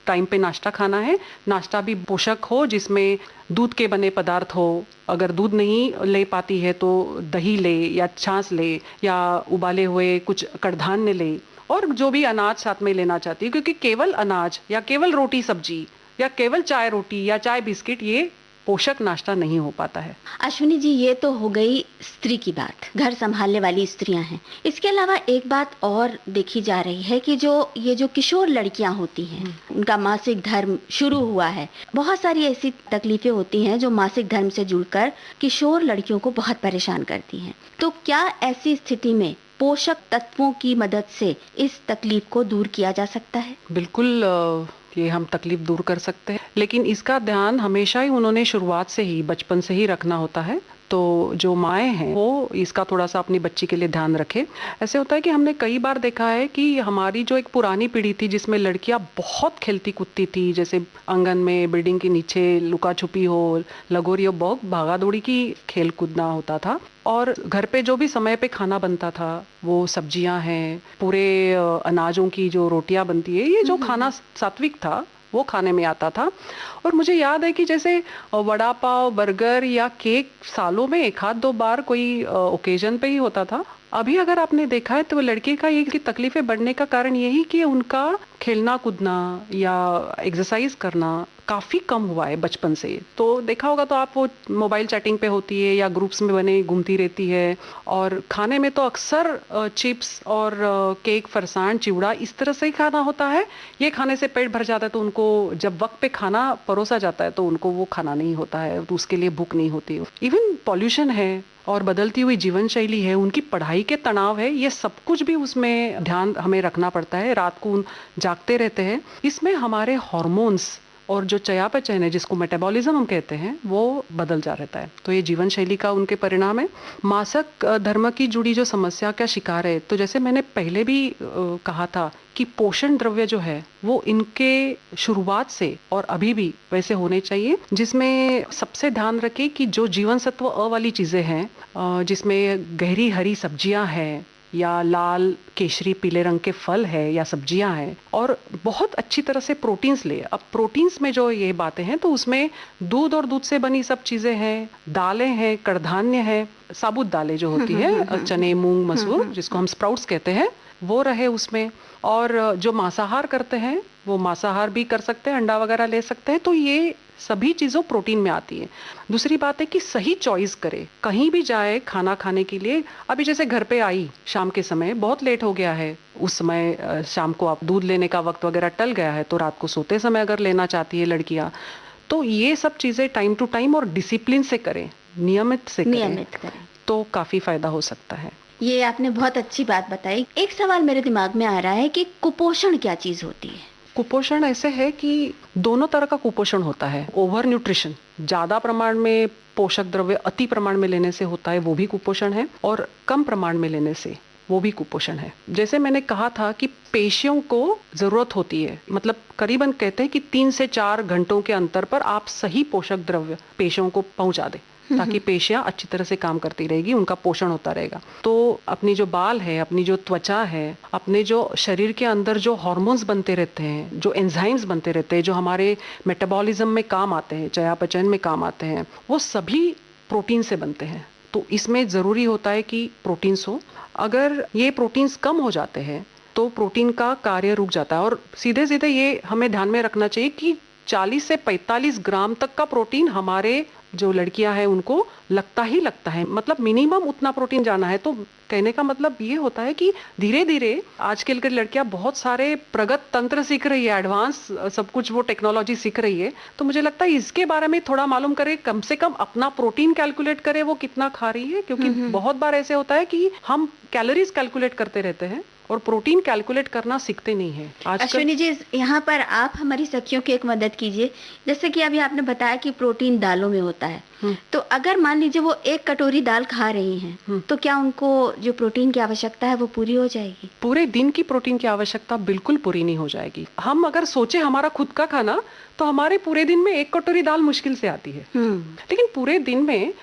टाइम पे नाश्ता खाना है, नाश्ता भी पोषक हो, जिसमें दूध के बने पदार्थ हो। अगर दूध नहीं ले पाती है तो दही ले या छाछ ले या उबाले हुए कुछ कड़धान्य ले, और जो भी अनाज साथ में लेना चाहती है, क्योंकि केवल अनाज या केवल रोटी सब्जी या केवल चाय रोटी या चाय बिस्किट ये पोषक नाश्ता नहीं हो पाता है। अश्विनी जी, ये तो हो गई स्त्री की बात, घर संभालने वाली स्त्रियां हैं। इसके अलावा एक बात और देखी जा रही है कि ये जो किशोर लड़कियां होती हैं, उनका मासिक धर्म शुरू हुआ है। बहुत सारी ऐसी तकलीफें होती हैं जो मासिक धर्म से जुड़कर किशोर लड़कियों को बहुत परेशान करती हैं। तो क्या ऐसी स्थिति में पोषक तत्वों की मदद से इस तकलीफ को दूर किया जा सकता है? बिल्कुल, ये हम तकलीफ दूर कर सकते हैं, लेकिन इसका ध्यान हमेशा ही उन्होंने शुरुआत से ही, बचपन से ही रखना होता है। तो जो माएँ हैं वो इसका थोड़ा सा अपनी बच्ची के लिए ध्यान रखें। ऐसे होता है कि हमने कई बार देखा है कि हमारी जो एक पुरानी पीढ़ी थी जिसमें लड़कियां बहुत खेलती कूदती थी, जैसे आंगन में, बिल्डिंग के नीचे लुका छुपी हो, लगोरी हो, बहुत भागा दौड़ी की खेल कूदना होता था, और घर पे जो भी समय पे खाना बनता था, वो सब्जियां हैं, पूरे अनाजों की जो रोटियां बनती है, ये जो खाना सात्विक था वो खाने में आता था। और मुझे याद है कि जैसे वड़ा पाव, बर्गर या केक सालों में 1-2 बार कोई ओकेजन पे ही होता था। अभी अगर आपने देखा है तो लड़के का ये तकलीफें बढ़ने का कारण यही कि उनका खेलना कूदना या एक्सरसाइज करना काफ़ी कम हुआ है बचपन से। तो देखा होगा तो आप, वो मोबाइल चैटिंग पे होती है या ग्रुप्स में बने घूमती रहती है, और खाने में तो अक्सर चिप्स और केक, फरसान, चिवड़ा इस तरह से ही खाना होता है। ये खाने से पेट भर जाता है, तो उनको जब वक्त पे खाना परोसा जाता है तो उनको वो खाना नहीं होता है, तो उसके लिए भूख नहीं होती। इवन पॉल्यूशन है और बदलती हुई जीवन शैली है, उनकी पढ़ाई के तनाव है, ये सब कुछ भी उसमें ध्यान हमें रखना पड़ता है। रात को जागते रहते हैं, इसमें हमारे हार्मोन्स और जो चयापचय है, जिसको मेटाबॉलिज्म हम कहते हैं, वो बदल जा रहता है। तो ये जीवन शैली का उनके परिणाम है। मासिक धर्म की जुड़ी जो समस्या का शिकार है, तो जैसे मैंने पहले भी कहा था कि पोषण द्रव्य जो है वो इनके शुरुआत से और अभी भी वैसे होने चाहिए, जिसमें सबसे ध्यान रखें कि जो जीवन सत्व अ वाली चीज़ें हैं, जिसमें गहरी हरी सब्जियां हैं, या लाल केशरी पीले रंग के फल है या सब्जियां हैं, और बहुत अच्छी तरह से प्रोटीन्स ले। अब प्रोटीन्स में जो ये बातें हैं तो उसमें दूध और दूध से बनी सब चीजें हैं, दालें हैं, कड़धान्य है, साबुत दालें जो होती है, चने, मूंग, मसूर, जिसको हम स्प्राउट्स कहते हैं, वो रहे उसमें। और जो मांसाहार करते हैं वो मांसाहार भी कर सकते हैं, अंडा वगैरह ले सकते हैं। तो ये सभी चीज़ों प्रोटीन में आती है। दूसरी बात है कि सही चॉइस करे, कहीं भी जाए खाना खाने के लिए। अभी जैसे घर पे आई शाम के समय, बहुत लेट हो गया है, उस समय शाम को आप दूध लेने का वक्त वगैरह टल गया है, तो रात को सोते समय अगर लेना चाहती है लड़कियाँ, तो ये सब चीज़ें टाइम टू टाइम और डिसिप्लिन से करें, नियमित से करें, तो काफ़ी फायदा हो सकता है। ये आपने बहुत अच्छी बात बताई। एक सवाल मेरे दिमाग में आ रहा है कि कुपोषण क्या चीज होती है? कुपोषण ऐसे है कि दोनों तरह का कुपोषण होता है। ओवर न्यूट्रिशन, ज्यादा प्रमाण में पोषक द्रव्य अति प्रमाण में लेने से होता है, वो भी कुपोषण है, और कम प्रमाण में लेने से वो भी कुपोषण है। जैसे मैंने कहा था कि पेशियों को जरूरत होती है, मतलब करीबन कहते हैं कि 3 से 4 घंटों के अंतर पर आप सही पोषक द्रव्य पेशियों को पहुंचा दें, ताकि पेशियां अच्छी तरह से काम करती रहेगी, उनका पोषण होता रहेगा। तो अपनी जो बाल है, अपनी जो त्वचा है, अपने जो शरीर के अंदर जो हार्मोन्स बनते रहते हैं, जो एंजाइम्स बनते रहते हैं, जो हमारे मेटाबॉलिज्म में काम आते हैं, चयापचय में काम आते हैं, वो सभी प्रोटीन से बनते हैं। तो इसमें ज़रूरी होता है कि प्रोटीन्स हो। अगर ये प्रोटीन्स कम हो जाते हैं तो प्रोटीन का कार्य रुक जाता है। और सीधे सीधे ये हमें ध्यान में रखना चाहिए कि 40 से 45 ग्राम तक का प्रोटीन हमारे जो लड़कियां हैं उनको लगता ही लगता है, मतलब मिनिमम उतना प्रोटीन जाना है। तो कहने का मतलब ये होता है कि धीरे धीरे आजकल की लड़कियां बहुत सारे प्रगत तंत्र सीख रही है, एडवांस सब कुछ वो टेक्नोलॉजी सीख रही है। तो मुझे लगता है इसके बारे में थोड़ा मालूम करे, कम से कम अपना प्रोटीन कैलकुलेट करे वो कितना खा रही है, क्योंकि बहुत बार ऐसे होता है कि हम कैलोरीज कैलकुलेट करते रहते हैं और प्रोटीन कैलकुलेट करना सीखते नहीं है आजकल। अश्विनी जी, यहाँ पर आप हमारी सखियों की एक मदद कीजिए। जैसे कि अभी आपने बताया कि प्रोटीन दालों में होता है, तो अगर मान लीजिए वो 1 कटोरी दाल खा रही हैं, तो क्या उनको जो प्रोटीन की आवश्यकता है वो पूरी हो जाएगी? पूरे दिन की प्रोटीन की आवश्यकता बिल्कुल पूरी नहीं हो जाएगी। हम अगर सोचे हमारा खुद का खाना, तो हमारे पूरे दिन में 1 कटोरी दाल मुश्किल से आती है। लेकिन पूरे दिन में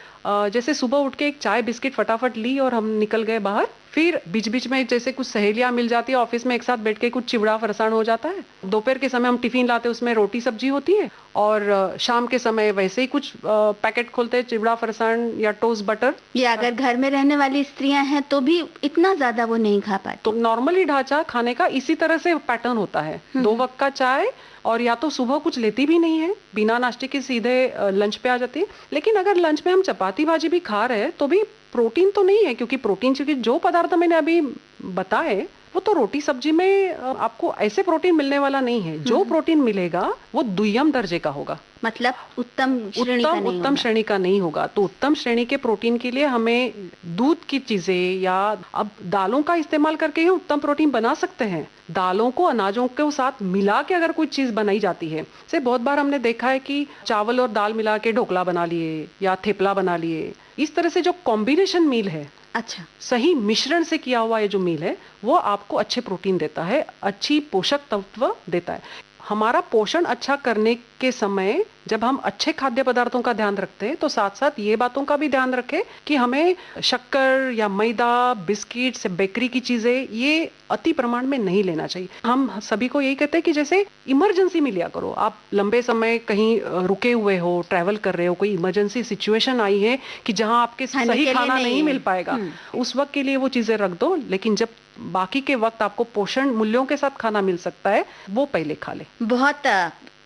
जैसे सुबह उठ के एक चाय बिस्किट फटाफट ली और हम निकल गए बाहर, फिर बीच बीच में जैसे कुछ सहेलियां मिल जाती है, ऑफिस में एक साथ बैठ के कुछ चिवड़ा फरसाण हो जाता है। दोपहर के समय हम टिफिन लाते, उसमें रोटी सब्जी होती है, और शाम के समय वैसे ही कुछ पैकेट खोलते हैं, चिवड़ा फरसाण या टोस्ट बटर। या अगर घर में रहने वाली स्त्रियां हैं तो भी इतना ज्यादा वो नहीं खा पाती। तो नॉर्मली ढांचा खाने का इसी तरह से पैटर्न होता है, 2 वक्त का चाय, और या तो सुबह कुछ लेती भी नहीं है, बिना नाश्ते के सीधे लंच पे आ जाती है। लेकिन अगर लंच में हम चपाती भाजी भी खा रहे हैं तो भी प्रोटीन तो नहीं है, क्योंकि प्रोटीन क्योंकि जो पदार्थ मैंने अभी बताए वो तो रोटी सब्जी में आपको ऐसे प्रोटीन मिलने वाला नहीं है। जो प्रोटीन मिलेगा वो दुय्यम दर्जे का होगा, मतलब उत्तम श्रेणी का नहीं होगा। तो उत्तम श्रेणी के प्रोटीन के लिए हमें दूध की चीजें या अब दालों का इस्तेमाल करके ही उत्तम प्रोटीन बना सकते हैं। दालों को अनाजों के साथ मिला के अगर कोई चीज बनाई जाती है, जैसे बहुत बार हमने देखा है कि चावल और दाल मिला के ढोकला बना लिए या थेपला बना लिए। इस तरह से जो कॉम्बिनेशन मील है, अच्छा, सही मिश्रण से किया हुआ ये जो मील है, वो आपको अच्छे प्रोटीन देता है, अच्छी पोषक तत्व देता है। हमारा पोषण अच्छा करने के समय जब हम अच्छे खाद्य पदार्थों का ध्यान रखते हैं, तो साथ साथ ये बातों का भी ध्यान रखें कि हमें शक्कर या मैदा, बिस्किट, बेकरी की चीजें ये अति प्रमाण में नहीं लेना चाहिए। हम सभी को यही कहते हैं कि जैसे इमरजेंसी में लिया करो। आप लंबे समय कहीं रुके हुए हो, ट्रैवल कर रहे हो, कोई इमरजेंसी सिचुएशन आई है कि जहाँ आपके सही खाना नहीं मिल पाएगा, उस वक्त के लिए वो चीजें रख दो। लेकिन जब बाकी के वक्त आपको पोषण मूल्यों के साथ खाना मिल सकता है, वो पहले खा ले। बहुत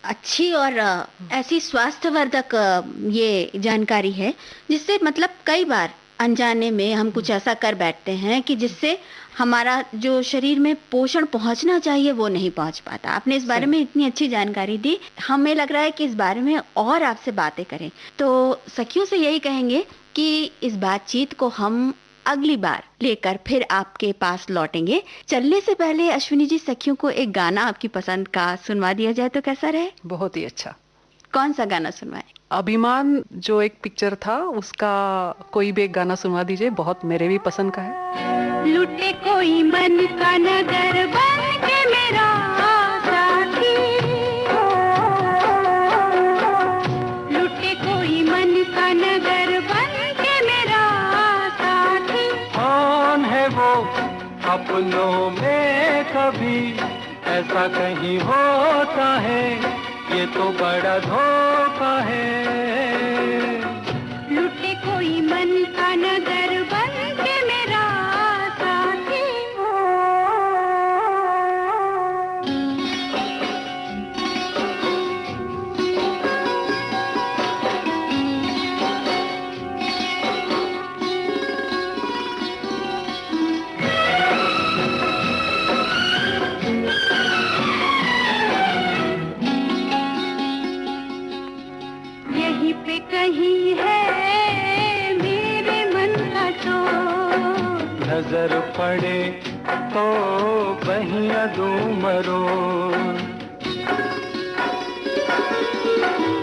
अच्छी और ऐसी स्वास्थ्यवर्धक ये जानकारी है, जिससे मतलब कई बार अनजाने में हम कुछ ऐसा कर बैठते हैं कि जिससे हमारा जो शरीर में पोषण पहुंचना चाहिए वो नहीं पहुंच पाता। आपने इस बारे में इतनी अच्छी जानकारी दी, हमें लग रहा है कि इस बारे में और आपसे बातें करें। तो सखियों से यही कहेंगे कि इस बातचीत को हम अगली बार लेकर फिर आपके पास लौटेंगे। चलने से पहले अश्विनी जी, सखियों को एक गाना आपकी पसंद का सुनवा दिया जाए तो कैसा रहे? बहुत ही अच्छा। कौन सा गाना सुनवाए? अभिमान जो एक पिक्चर था, उसका कोई भी एक गाना सुनवा दीजिए, बहुत मेरे भी पसंद का है। लुटे कोई मन का नगर बन के मेरा साथी, लुटे कोई मन का नगर बन के मेरा साथी। कौन है वो सपनों में कभी ऐसा कहीं होता है, ये तो बड़ा धोखा है। लुटे कोई मन का नगर बन के मेरा साथी। यहीं पे कहीं है मेरे मन का चोर, नजर पड़े तो बहिया दूं मरोड़।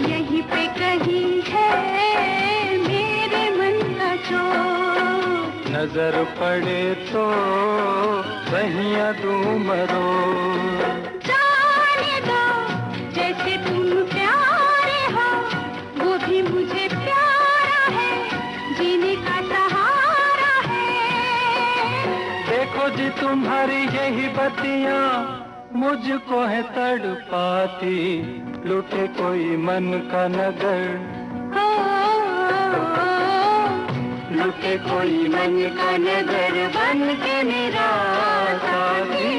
यहीं पे कहीं है मेरे मन का चोर, नजर पड़े तो बहिया दूं मरोड़। जाने दो जैसे तुम प्यारे हो, वो भी मुझे प्यारा है, जीने का सहारा है। देखो जी तुम्हारी यही बत्तियां मुझको है तड़पाती, लुटे कोई मन का नगर, लुटे कोई मन का नगर बन के मेरा साथी।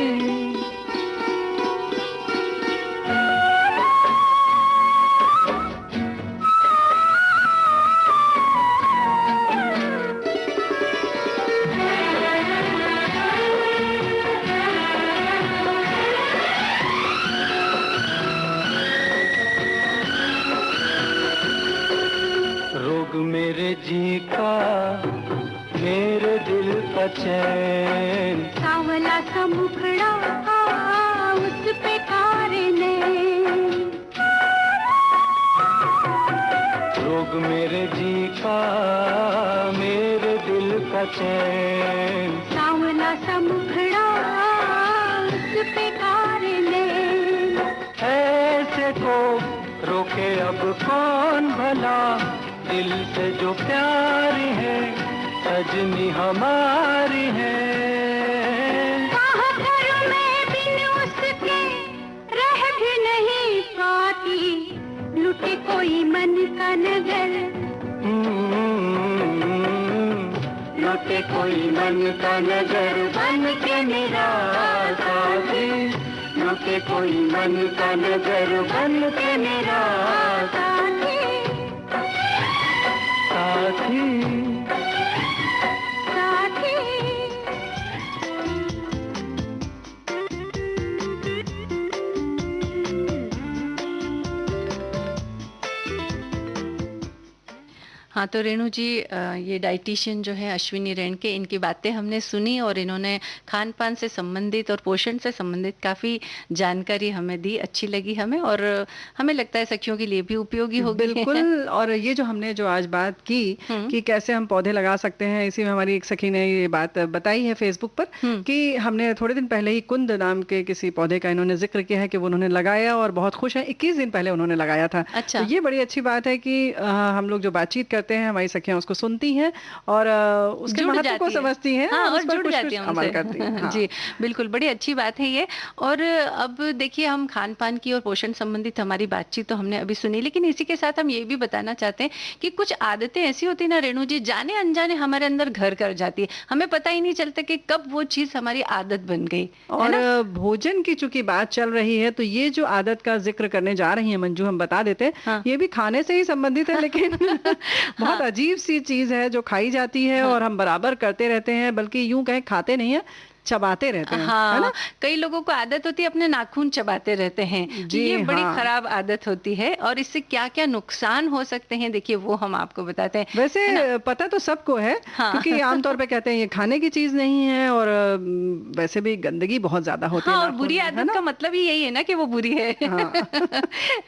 रोग मेरे जी का, मेरे दिल का चैन, सावला सा मुखड़ा उस पे कारे ने, रोग मेरे जी का, मेरे दिल का चैन, सावला सा मुखड़ा उस पे कारे ने। ऐसे को रोके अब कौन भला, दिल से जो प्यारी है सजनी हमारी है। कहाँ घर में बिन उसके रह भी नहीं पाती, लुटे कोई मन का नगर, लुटे कोई मन का नगर बन के मेरा साथी, लुटे कोई मन का नगर बन के मेरा साथी साथी। साथी। हाँ, तो रेणु जी ये डाइटिशियन जो है अश्विनी रेणके, इनकी बातें हमने सुनी और इन्होंने खान पान से संबंधित और पोषण से संबंधित काफ़ी जानकारी हमें दी, अच्छी लगी हमें, और हमें लगता है सखियों के लिए भी उपयोगी होगी। बिल्कुल। और ये जो हमने जो आज बात की कि कैसे हम पौधे लगा सकते हैं, इसी में हमारी एक सखी ने ये बात बताई है फेसबुक पर कि हमने थोड़े दिन पहले ही कुंद नाम के किसी पौधे का इन्होंने जिक्र किया है कि वो उन्होंने लगाया और बहुत खुश है। 21 दिन पहले उन्होंने लगाया था। अच्छा। तो ये बड़ी अच्छी बात है कि हम लोग जो बातचीत करते हैं, हमारी सखियां उसको सुनती हैं और उसके जुड़ महत्व जाती को है। समझती हैं, हाँ, और उस पर जुड़ कुछ-कुछ जाती हैं अमल उनसे। करती हैं। हाँ। जी, बिल्कुल, बड़ी अच्छी बात है ये। और अब देखिए, हम खान पान की और पोषण संबंधित हमारी बातचीत तो हमने अभी सुनी, लेकिन इसी के साथ हम ये भी बताना चाहते हैं कि कुछ आदतें ऐसी होती ना रेणु जी, जाने अनजाने हमारे अंदर घर कर जाती है, हमें पता ही नहीं चलता कि कब वो चीज हमारी आदत बन गई। और भोजन की चूंकि बात चल रही है, तो ये जो आदत का जिक्र करने जा रही है मंजू, हम बता देते हैं। हाँ। ये भी खाने से ही संबंधित है, लेकिन बहुत अजीब सी चीज है जो खाई जाती है और हम बराबर करते रहते हैं, बल्कि यूं कहें खाते नहीं है, चबाते रहते हैं। है हाँ, ना? कई लोगों को आदत होती है अपने नाखून चबाते रहते हैं। जी, ये बड़ी हाँ। खराब आदत होती है और इससे क्या क्या नुकसान हो सकते हैं, देखिए वो हम आपको बताते हैं। वैसे पता तो सबको है, हाँ। क्योंकि आमतौर पे कहते हैं ये खाने की चीज नहीं है, और वैसे भी गंदगी बहुत ज्यादा होती हाँ, है और नाखून बुरी में, है आदत ना? का मतलब ही यही है ना कि वो बुरी है। हाँ।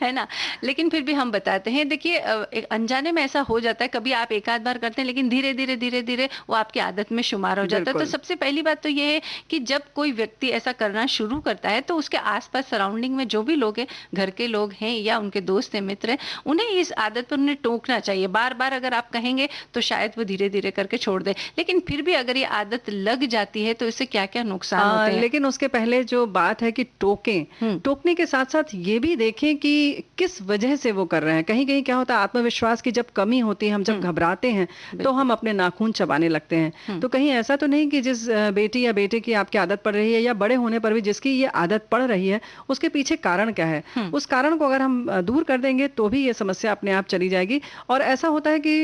है ना? लेकिन फिर भी हम बताते हैं। देखिए, एक अनजाने में ऐसा हो जाता है, कभी आप एक आध बार करते हैं, लेकिन धीरे धीरे धीरे धीरे वो आपकी आदत में शुमार हो जाता है। तो बिल्कुल। सबसे पहली बात तो ये है कि जब कोई व्यक्ति ऐसा करना शुरू करता है तो उसके आसपास सराउंडिंग में जो भी लोग हैं, घर के लोग हैं या उनके दोस्त हैं, मित्र हैं, उन्हें इस आदत पर उन्हें टोकना चाहिए। बार बार अगर आप कहेंगे तो शायद वो धीरे धीरे करके छोड़ दे, लेकिन फिर भी अगर ये आदत लग जाती है तो इससे क्या क्या नुकसान होते हैं। लेकिन उसके पहले जो बात है कि टोकने के साथ साथ ये भी देखें कि किस वजह से वो कर रहे हैं। कहीं कहीं क्या होता है, आत्मविश्वास की जब कमी होती है, हम जब घबराते हैं तो हम अपने नाखून चबाने लगते हैं। तो कहीं ऐसा तो नहीं कि जिस बेटी या बेटे की आपकी आदत पड़ रही है या बड़े होने पर भी जिसकी ये आदत पड़ रही है, उसके पीछे कारण क्या है, उस कारण को अगर हम दूर कर देंगे तो भी ये समस्या अपने आप चली जाएगी। और ऐसा होता है कि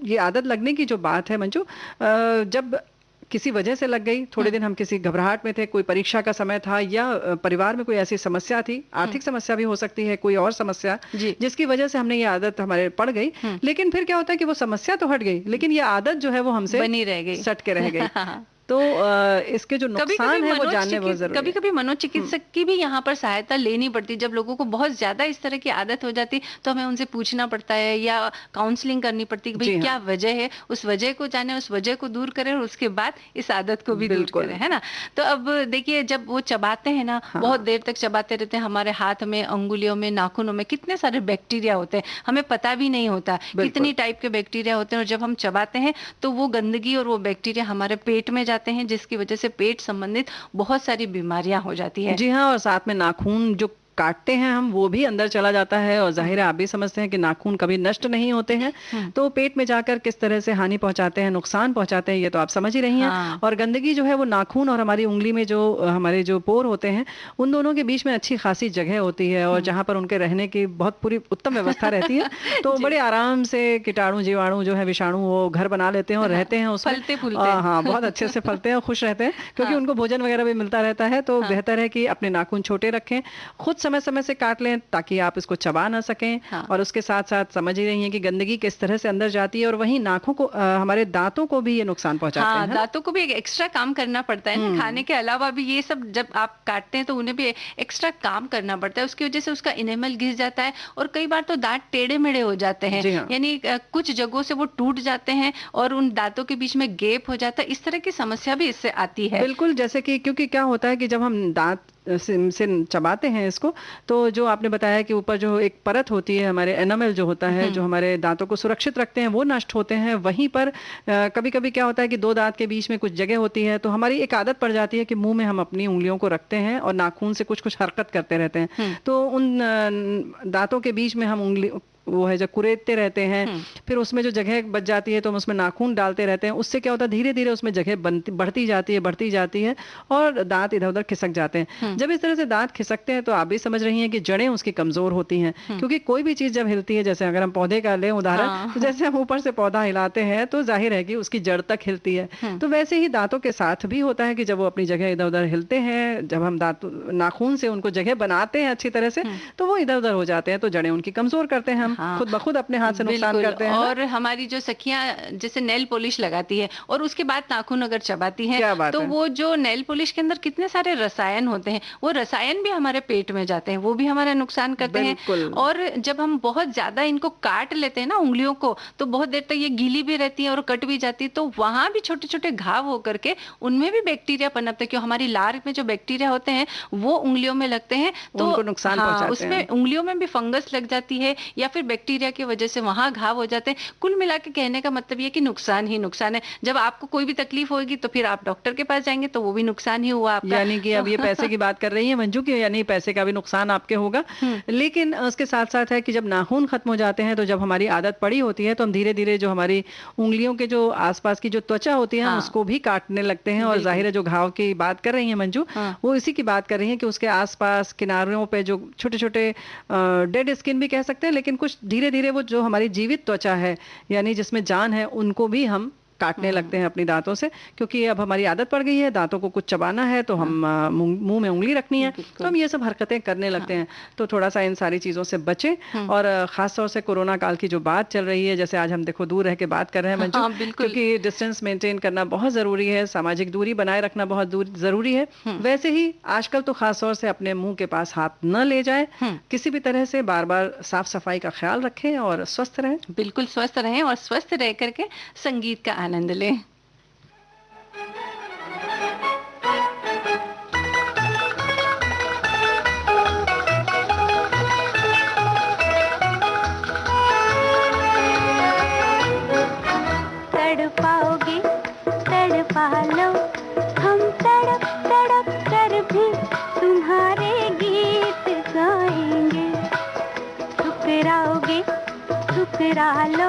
ये आदत लगने की जो बात है मंजू, जब किसी वजह से लग गई, थोड़े दिन हम किसी घबराहट में थे, कोई परीक्षा का समय था या परिवार में कोई ऐसी समस्या थी, आर्थिक समस्या भी हो सकती है, कोई और समस्या जिसकी वजह से हमने ये आदत हमारे पड़ गई। लेकिन फिर क्या होता है कि वो समस्या तो हट गई, लेकिन ये आदत जो है वो हमसे बनी रह गई, सट के रह गई। तो इसके जो नुकसान है वो जानने बहुत जरूरी है। कभी कभी मनोचिकित्सक की भी यहाँ पर सहायता लेनी पड़ती। जब लोगों को बहुत ज्यादा इस तरह की आदत हो जाती तो हमें उनसे पूछना पड़ता है या काउंसलिंग करनी पड़ती कि भाई क्या वजह है, उस वजह को जाने, उस वजह को दूर करें और उसके बाद इस आदत को भी दूर करें, है ना। तो अब देखिए, जब वो चबाते हैं ना, बहुत देर तक चबाते रहते हैं, हमारे हाथ में, अंगुलियों में, नाखूनों में कितने सारे बैक्टीरिया होते हैं, हमें पता भी नहीं होता कितनी टाइप के बैक्टीरिया होते हैं। और जब हम चबाते हैं तो वो गंदगी और वो बैक्टीरिया हमारे पेट में जाते हैं, जिसकी वजह से पेट संबंधित बहुत सारी बीमारियां हो जाती है। जी हाँ, और साथ में नाखून जो काटते हैं हम, वो भी अंदर चला जाता है। और जाहिर है आप भी समझते हैं कि नाखून कभी नष्ट नहीं होते हैं, तो पेट में जाकर किस तरह से हानि पहुंचाते हैं, नुकसान पहुंचाते हैं, ये तो आप समझ ही रही हैं। और गंदगी जो है वो नाखून और हमारी उंगली में जो हमारे जो पोर होते हैं, उन दोनों के बीच में अच्छी खासी जगह होती है और जहाँ पर उनके रहने की बहुत पूरी उत्तम व्यवस्था रहती है। तो बड़े आराम से कीटाणु जीवाणु जो है, विषाणु, वो घर बना लेते हैं और रहते हैं उसमें, फलते फूलते हैं। हाँ, बहुत अच्छे से फलते हैं और खुश रहते हैं, क्योंकि उनको भोजन वगैरह भी मिलता रहता है। तो बेहतर है कि अपने नाखून छोटे रखें, खुद समय समय से काट लें ताकि आप इसको चबा ना सकें। और उसके साथ साथ समझ ही रही हैं कि गंदगी किस तरह से अंदर जाती है और वहीं नाखों को, हमारे दांतों को भी ये नुकसान पहुंचाते हैं। दांतों को भी एक एक्स्ट्रा काम करना पड़ता है ना, खाने के अलावा भी ये सब जब आप काटते हैं तो उन्हें भी एक्स्ट्रा काम करना पड़ता है। उसकी वजह से उसका इनेमल घिस जाता है और कई बार तो दांत टेढ़े मेढ़े हो जाते हैं, यानी कुछ जगहों से वो टूट जाते हैं और उन दांतों के बीच में गैप हो जाता है। इस तरह की समस्या भी इससे आती है। बिल्कुल, जैसे कि क्योंकि क्या होता है कि जब हम दांत से चबाते हैं इसको, तो जो आपने बताया कि ऊपर जो एक परत होती है, हमारे एनामेल जो होता है, जो हमारे दांतों को सुरक्षित रखते हैं, वो नष्ट होते हैं। वहीं पर कभी कभी क्या होता है कि दो दांत के बीच में कुछ जगह होती है, तो हमारी एक आदत पड़ जाती है कि मुंह में हम अपनी उंगलियों को रखते हैं और नाखून से कुछ कुछ हरकत करते रहते हैं। तो उन दांतों के बीच में हम उंगली वो है जब कुरेदते रहते हैं, फिर उसमें जो जगह बच जाती है तो हम उसमें नाखून डालते रहते हैं। उससे क्या होता है, धीरे धीरे उसमें जगह बढ़ती जाती है और दांत इधर उधर खिसक जाते हैं। जब इस तरह से दांत खिसकते हैं तो आप भी समझ रही हैं कि जड़ें उसकी कमजोर होती हैं, क्योंकि कोई भी चीज जब हिलती है, जैसे अगर हम पौधे का लें उदाहरण, तो जैसे हम ऊपर से पौधा हिलाते हैं तो जाहिर है कि उसकी जड़ तक हिलती है। तो वैसे ही दांतों के साथ भी होता है कि जब वो अपनी जगह इधर उधर हिलते हैं, जब हम दांत नाखून से उनको जगह बनाते हैं अच्छी तरह से, तो वो इधर उधर हो जाते हैं, तो जड़ें उनकी कमजोर करते हैं, हम खुद ब खुद अपने हाथ से नुकसान करते हैं। और हमारी जो सखियां जैसे नेल पॉलिश लगाती है और उसके बाद नाखून अगर चबाती हैं, तो वो जो नेल पॉलिश के अंदर कितने सारे रसायन होते हैं, वो रसायन भी हमारे पेट में जाते हैं, वो भी हमारा नुकसान करते हैं। और जब हम बहुत ज्यादा इनको काट लेते हैं ना उंगलियों को, तो बहुत देर तक ये गीली भी रहती है और कट भी जाती है, तो वहां भी छोटे छोटे घाव होकर के उनमें भी बैक्टीरिया पनपते हैं। क्यों, हमारी लार में जो बैक्टीरिया होते हैं वो उंगलियों में लगते हैं, तो उनको नुकसान पहुंचाते हैं। उसमें उंगलियों में भी फंगस लग जाती है या फिर बैक्टीरिया की वजह से वहां घाव हो जाते हैं। कुल मिला के कहने का मतलब ये कि नुकसान ही नुकसान है। जब आपको कोई भी तकलीफ होगी तो फिर आप डॉक्टर के पास जाएंगे, तो वो भी नुकसान ही हुआ आपका। यानी कि अब ये पैसे की बात कर रही है मंजू की, यानी पैसे का भी नुकसान आपके होगा। लेकिन उसके साथ साथ है कि जब नाखून खत्म हो जाते हैं, तो जब हमारी आदत पड़ी होती है, तो हम धीरे धीरे जो हमारी उंगलियों के जो आसपास की जो त्वचा होती है, हम उसको भी काटने लगते हैं। और जाहिर है जो घाव की बात कर रही है मंजू, वो इसी की बात कर रही है कि उसके आसपास किनारों पे जो छोटे छोटे डेड स्किन भी कह सकते हैं, लेकिन कुछ धीरे धीरे वो जो हमारी जीवित त्वचा है, यानी जिसमें जान है, उनको भी हम काटने लगते हैं अपनी दांतों से, क्योंकि अब हमारी आदत पड़ गई है, दांतों को कुछ चबाना है तो हम मुंह में उंगली रखनी है, तो हम ये सब हरकतें करने लगते हैं। तो थोड़ा सा इन सारी चीजों से बचें। और खास तौर से कोरोना काल की जो बात चल रही है, जैसे आज हम देखो दूर रह के बात कर रहे हैं मंजू, क्योंकि डिस्टेंस मेंटेन करना बहुत जरूरी है, सामाजिक दूरी बनाए रखना बहुत जरूरी है। वैसे ही आजकल तो खास तौर से अपने मुंह के पास हाथ न ले जाए, किसी भी तरह से बार बार साफ सफाई का ख्याल रखें और स्वस्थ रहें। बिल्कुल स्वस्थ रहें और स्वस्थ रह करके संगीत का आनंद लें। बिसरा लो,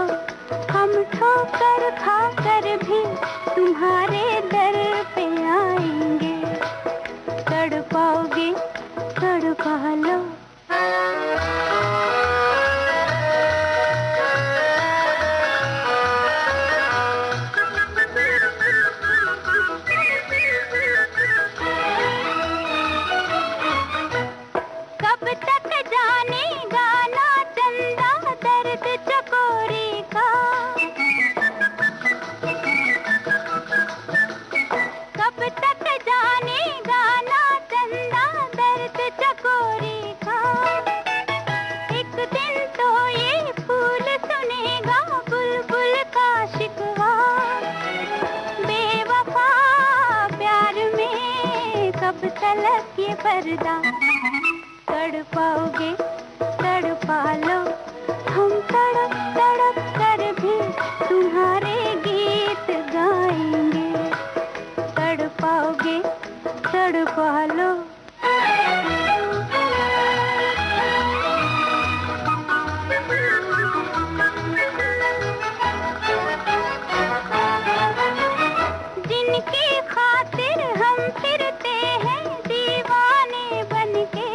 हम ठोकर खाकर भी तुम्हारे दर पे आएंगे, तड़पाओगे तड़पा लो। कब तक जानेगा ना चंदा दर्द चकोरी का, कब तक जानेगा ना चंदा दर्द चकोरी का। एक दिन तो ये फूल सुनेगा बुलबुल का शिकवा, बेवफा प्यार में कब तलक ये पर्दा, तड़पाओगे तड़पा लो, हम तड़प तड़प कर भी तुम्हारे गीत गाएंगे, तड़पाओगे तड़पा लो। जिनकी खातिर हम फिरते हैं दीवाने बनके,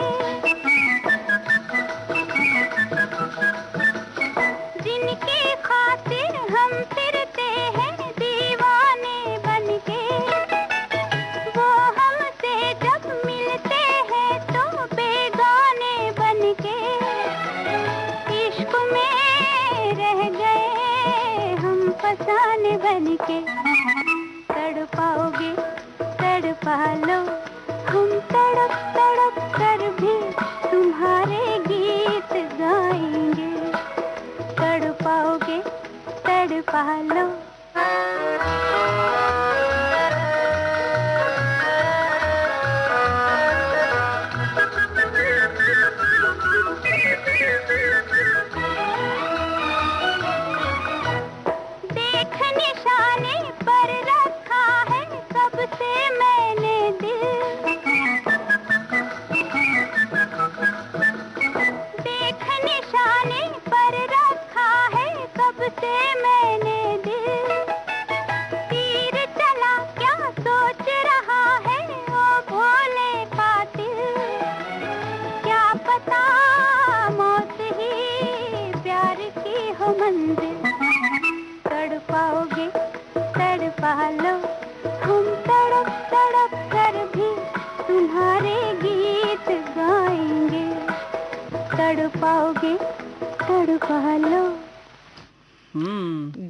जिनकी खातिर हम फिरते हैं दीवाने बनके, वो हमसे जब मिलते हैं तो बेगाने बनके, इश्क में रह गए हम फसाने बनके, तड़पाओगे तड़पा लो, हम तड़प तड़प कर भी तुम्हारे गीत गाएंगे, तड़पाओगे तड़पा लो। देख निशाने पर रखा है कब से मैंने दिल, देख निशाने पर रखा है कब से मैंने दिल, तीर चला क्या सोच रहा है ओ भोले कातिल, क्या पता मौत ही प्यार की हो मंजिल, तड़पाओगे तड़पा लो, हम तड़प तड़प कर भी तुम्हारे गीत गाएंगे, तड़पाओगे तड़पा लो।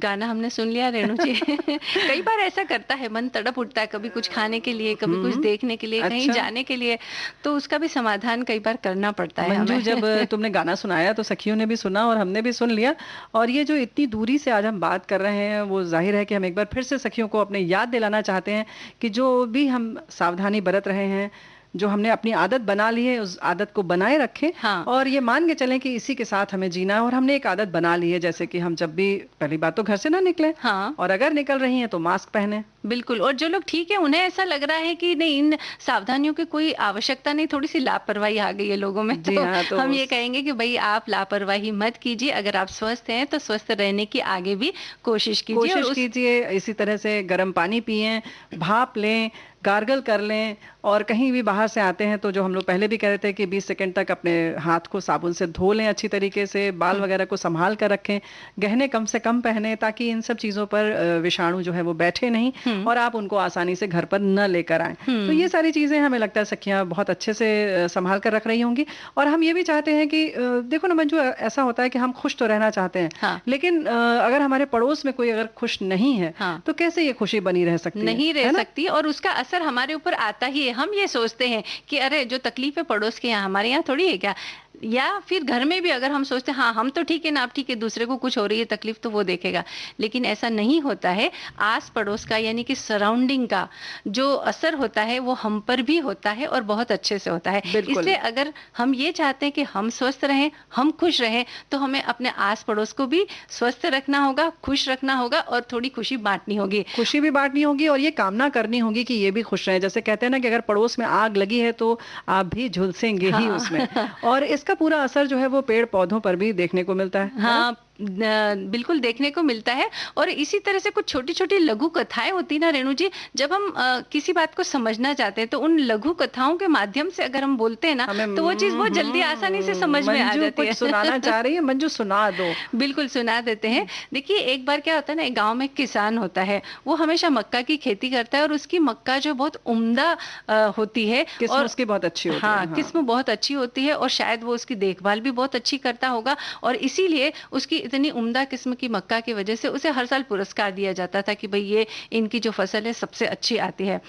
गाना हमने सुन लिया रेणु जी। कई बार ऐसा करता है, मन तड़प उठता है, कभी कुछ खाने के लिए, कभी कुछ देखने के लिए, कहीं अच्छा। जाने के लिए, तो उसका भी समाधान कई बार करना पड़ता है मंजू, हमें। जब तुमने गाना सुनाया तो सखियों ने भी सुना और हमने भी सुन लिया, और ये जो इतनी दूरी से आज हम बात कर रहे हैं वो जाहिर है कि हम एक बार फिर से सखियों को अपने याद दिलाना चाहते हैं कि जो भी हम सावधानी बरत रहे हैं, जो हमने अपनी आदत बना ली है, उस आदत को बनाए रखें। हाँ। और ये मान के चलें कि इसी के साथ हमें जीना है, और हमने एक आदत बना ली है, जैसे कि हम जब भी, पहली बात तो घर से ना निकले, हाँ। और अगर निकल रही हैं तो मास्क पहने। बिल्कुल। और जो लोग ठीक है, उन्हें ऐसा लग रहा है कि नहीं, इन सावधानियों की कोई आवश्यकता नहीं, थोड़ी सी लापरवाही आ गई है लोगों में, जी तो हाँ, तो हम ये कहेंगे कि भाई आप लापरवाही मत कीजिए। अगर आप स्वस्थ हैं तो स्वस्थ रहने की आगे भी कोशिश कीजिए। कोशिश कीजिए, इसी तरह से गर्म पानी पिएं, भाप लें, गार्गल कर लें, और कहीं भी बाहर से आते हैं तो जो हम लोग पहले भी कह रहे थे कि 20 सेकंड तक अपने हाथ को साबुन से धो लें अच्छी तरीके से, बाल वगैरह को संभाल कर रखें, गहने कम से कम पहने, ताकि इन सब चीज़ों पर विषाणु जो है वो बैठे नहीं और आप उनको आसानी से घर पर न लेकर आएं। तो ये सारी चीज़ें हमें लगता है सखियाँ बहुत अच्छे से संभाल कर रख रही होंगी। और हम ये भी चाहते हैं कि देखो ना मंजू, ऐसा होता है कि हम खुश तो रहना चाहते हैं, हाँ। लेकिन अगर हमारे पड़ोस में कोई अगर खुश नहीं है, हाँ। तो कैसे ये खुशी बनी रह सकती है? नहीं रह है ना? सकती, और उसका असर हमारे ऊपर आता ही है। हम ये सोचते हैं कि अरे जो तकलीफ है पड़ोस के यहाँ, हमारे यहाँ थोड़ी है क्या, या फिर घर में भी अगर हम सोचते हैं हाँ हम तो ठीक है ना, आप ठीक है, दूसरे को कुछ हो रही है तकलीफ तो वो देखेगा, लेकिन ऐसा नहीं होता है। आस पड़ोस का यानी कि सराउंडिंग का जो असर होता है वो हम पर भी होता है और बहुत अच्छे से होता है। बिल्कुल। इसलिए अगर हम ये चाहते हैं कि हम स्वस्थ रहें, हम खुश रहें, तो हमें अपने आस पड़ोस को भी स्वस्थ रखना होगा, खुश रखना होगा और थोड़ी खुशी बांटनी होगी। खुशी भी बांटनी होगी और ये कामना करनी होगी कि ये भी खुश रहे। जैसे कहते हैं ना कि अगर पड़ोस में आग लगी है तो आप भी झुलसेंगे ही हाँ। उसमें। और इसका पूरा असर जो है वो पेड़ पौधों पर भी देखने को मिलता है। हाँ, बिल्कुल देखने को मिलता है। और इसी तरह से कुछ छोटी-छोटी लघु कथाएँ होती ना रेणु जी, जब हम किसी बात को समझना चाहते हैं तो उन लघु कथाओं के माध्यम से अगर हम बोलते हैं ना, हमें तो वो चीज़ बहुत जल्दी आसानी से समझ में आ मंजू जाती कुछ है। सुनाना चाह रही है, मंजू सुना दो। बिल्कुल सुना देते हैं। देखिए, एक बार क्या होता है ना, एक गाँव में एक किसान होता है, वो हमेशा मक्का की खेती करता है और उसकी मक्का जो बहुत उम्दा होती है किस्म और उसकी बहुत अच्छी होती है। हाँ, किस्म बहुत अच्छी होती है और शायद वो उसकी देखभाल भी बहुत अच्छी करता होगा, और इसीलिए उसकी इतनी उम्दा किस्म की मक्का की वजह से उसे हर साल पुरस्कार दिया जाता था कि भई ये इनकी जो फसल है सबसे अच्छी आती है।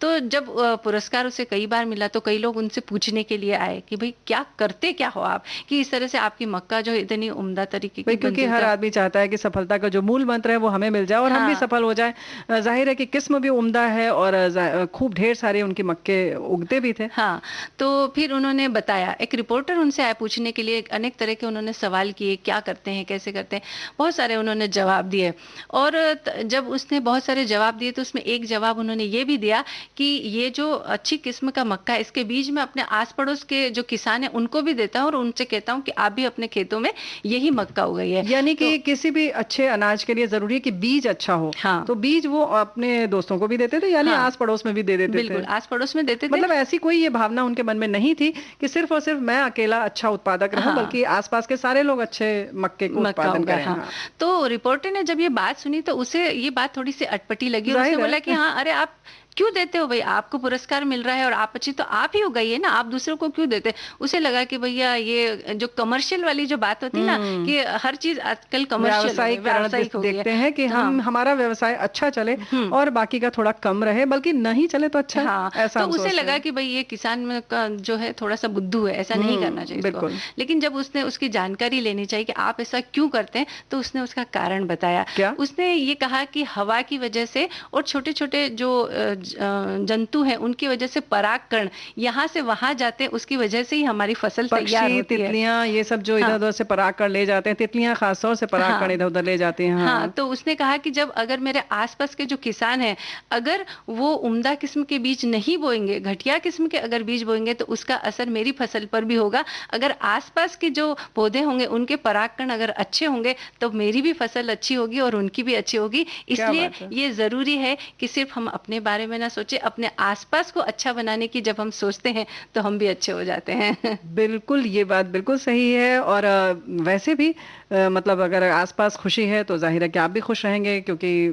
तो जब पुरस्कार उसे कई बार मिला तो कई लोग उनसे पूछने के लिए आए कि भई क्या करते क्या हो आप, कि इस तरह से आपकी मक्का जो है इतनी उम्दा तरीके की भाई, बन क्योंकि हर जाता है। आदमी चाहता है कि सफलता का जो मूल मंत्र है वो हमें मिल जाए और हम भी हाँ। सफल हो जाए। जाहिर है कि किस्म भी उम्दा है और खूब ढेर सारे उनकी मक्के उगते भी थे। हाँ, तो फिर उन्होंने बताया, एक रिपोर्टर उनसे आया पूछने के लिए, अनेक तरह के उन्होंने सवाल किए, क्या करते हैं, कैसे करते हैं, बहुत सारे उन्होंने जवाब दिए। और जब उसने बहुत सारे जवाब दिए तो उसमें एक जवाब उन्होंने ये भी दिया कि ये जो अच्छी किस्म का मक्का है, इसके बीज मैं अपने आस पड़ोस के जो किसान हैं उनको भी देता हूँ और उनसे कहता हूँ कि आप भी अपने खेतों में यही मक्का उगाई है। यानी कि किसी भी अच्छे अनाज के लिए जरूरी है कि बीज अच्छा हो। हाँ। तो बीज वो अपने दोस्तों को भी देते थे, यानी हाँ। आस पड़ोस में भी दे देते बिल्कुल, थे। आस पड़ोस में देते थे। मतलब ऐसी कोई ये भावना उनके मन में नहीं थी कि सिर्फ और सिर्फ मैं अकेला अच्छा उत्पादक रहूं, हाँ। बल्कि आसपास के सारे लोग अच्छे मक्के को मक्का उत्पादन उगा, करें। हाँ। हाँ। तो रिपोर्टर ने जब ये बात सुनी तो उसे ये बात थोड़ी सी अटपटी लगी और उसने जाहिर है। बोला कि हाँ, अरे आप क्यों देते हो भाई, आपको पुरस्कार मिल रहा है और आप अच्छी, तो आप ही उगाइए ना, आप दूसरों को क्यों देते। उसे लगा कि भैया ये जो कमर्शियल वाली जो बात होती ना, कि हर चीज आजकल कमर्शियल व्यावसायिक हो गई देखते है। हैं कि हम हमारा व्यवसाय अच्छा चले और बाकी का थोड़ा कम रहे, बल्कि नहीं चले तो अच्छा है। हाँ, ऐसा तो हम उसे सोचते लगा हैं। कि भाई ये किसान में का जो है थोड़ा सा बुद्धू है, ऐसा नहीं करना चाहिए इसको। बिल्कुल। लेकिन जब उसने उसकी जानकारी लेनी चाहिए कि आप ऐसा क्यों करते हैं, तो उसने उसका कारण बताया। क्या? उसने ये कहा कि हवा की वजह से और छोटे छोटे जो जंतु हैं उनकी वजह से परागकण यहाँ से वहां जाते हैं, उसकी वजह से ही हमारी फसल तैयार पक्षी, होती है। तितलियां, ये सब जो इधर उधर से पराग कर ले जाते हैं, तितलियां खासतौर से पराग हाँ। कर इधर उधर ले जाती हैं। हाँ, तो उसने कहा कि जब अगर मेरे आसपास के जो किसान हैं, अगर वो उम्दा किस्म के बीज नहीं बोएंगे, घटिया किस्म के अगर बीज बोएंगे, तो उसका असर मेरी फसल पर भी होगा। अगर आसपास के जो पौधे होंगे उनके परागकण अगर अच्छे होंगे, तो मेरी भी फसल अच्छी होगी और उनकी भी अच्छी होगी। इसलिए बात है। ये जरूरी है कि सिर्फ हम अपने बारे में ना सोचे, अपने आसपास को अच्छा बनाने की जब हम सोचते हैं तो हम भी अच्छे हो जाते हैं। बिल्कुल, ये बात बिल्कुल सही है। और वैसे भी मतलब अगर आसपास खुशी है तो जाहिर है कि आप भी खुश रहेंगे, क्योंकि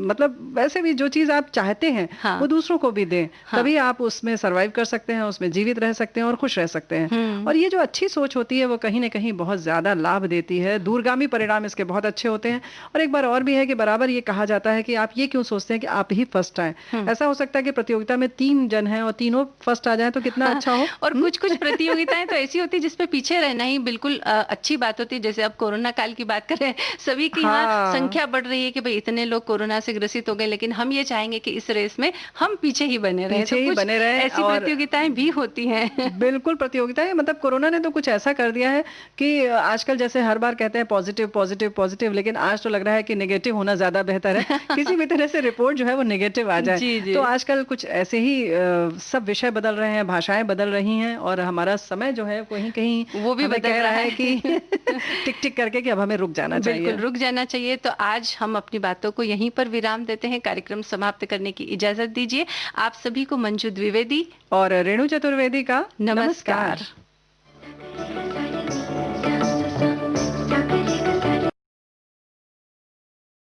मतलब वैसे भी जो चीज़ आप चाहते हैं हाँ। वो दूसरों को भी दें, हाँ। तभी आप उसमें सरवाइव कर सकते हैं, उसमें जीवित रह सकते हैं और खुश रह सकते हैं। और ये जो अच्छी सोच होती है वो कहीं ना कहीं बहुत ज़्यादा लाभ देती है, दूरगामी परिणाम इसके बहुत अच्छे होते हैं। और एक बार और भी है कि बराबर ये कहा जाता है कि आप ये क्यों सोचते हैं कि आप ही फर्स्ट आए। ऐसा हो सकता है कि प्रतियोगिता में 3 जन हैं और तीनों फर्स्ट आ जाए तो कितना अच्छा हो। और कुछ कुछ प्रतियोगिताएं तो ऐसी होती है जिसपे पीछे रहना ही बिल्कुल अच्छी बात होती है। जैसे अब कोरोना काल की बात करें, सभी की यहाँ हाँ। संख्या बढ़ रही है कि भाई इतने लोग कोरोना से ग्रसित हो गए, लेकिन हम ये चाहेंगे कि इस रेस में हम पीछे ही बने रहें। पीछे तो ही कुछ बने रहें ऐसी और प्रतियोगिताएं भी होती हैं। बिल्कुल प्रतियोगिता है। मतलब कोरोना ने तो कुछ ऐसा कर दिया है कि आजकल जैसे हर बार कहते हैं पॉजिटिव पॉजिटिव पॉजिटिव, लेकिन आज तो लग रहा है कि नेगेटिव होना ज्यादा बेहतर है। किसी भी तरह से रिपोर्ट जो है वो नेगेटिव आ जाए। जी, जी। तो आजकल कुछ ऐसे ही सब विषय बदल रहे हैं, भाषाएं बदल रही हैं और हमारा समय जो है कहीं कहीं वो भी हमें बदल कह रहा रहा है है। कि टिक टिक करके कि अब हमें रुक जाना चाहिए। बिल्कुल रुक जाना चाहिए। तो आज हम अपनी बातों को यहीं पर विराम देते हैं। कार्यक्रम समाप्त करने की इजाजत दीजिए। आप सभी को मंजू द्विवेदी और रेणु चतुर्वेदी का नमस्कार। नमस्कार।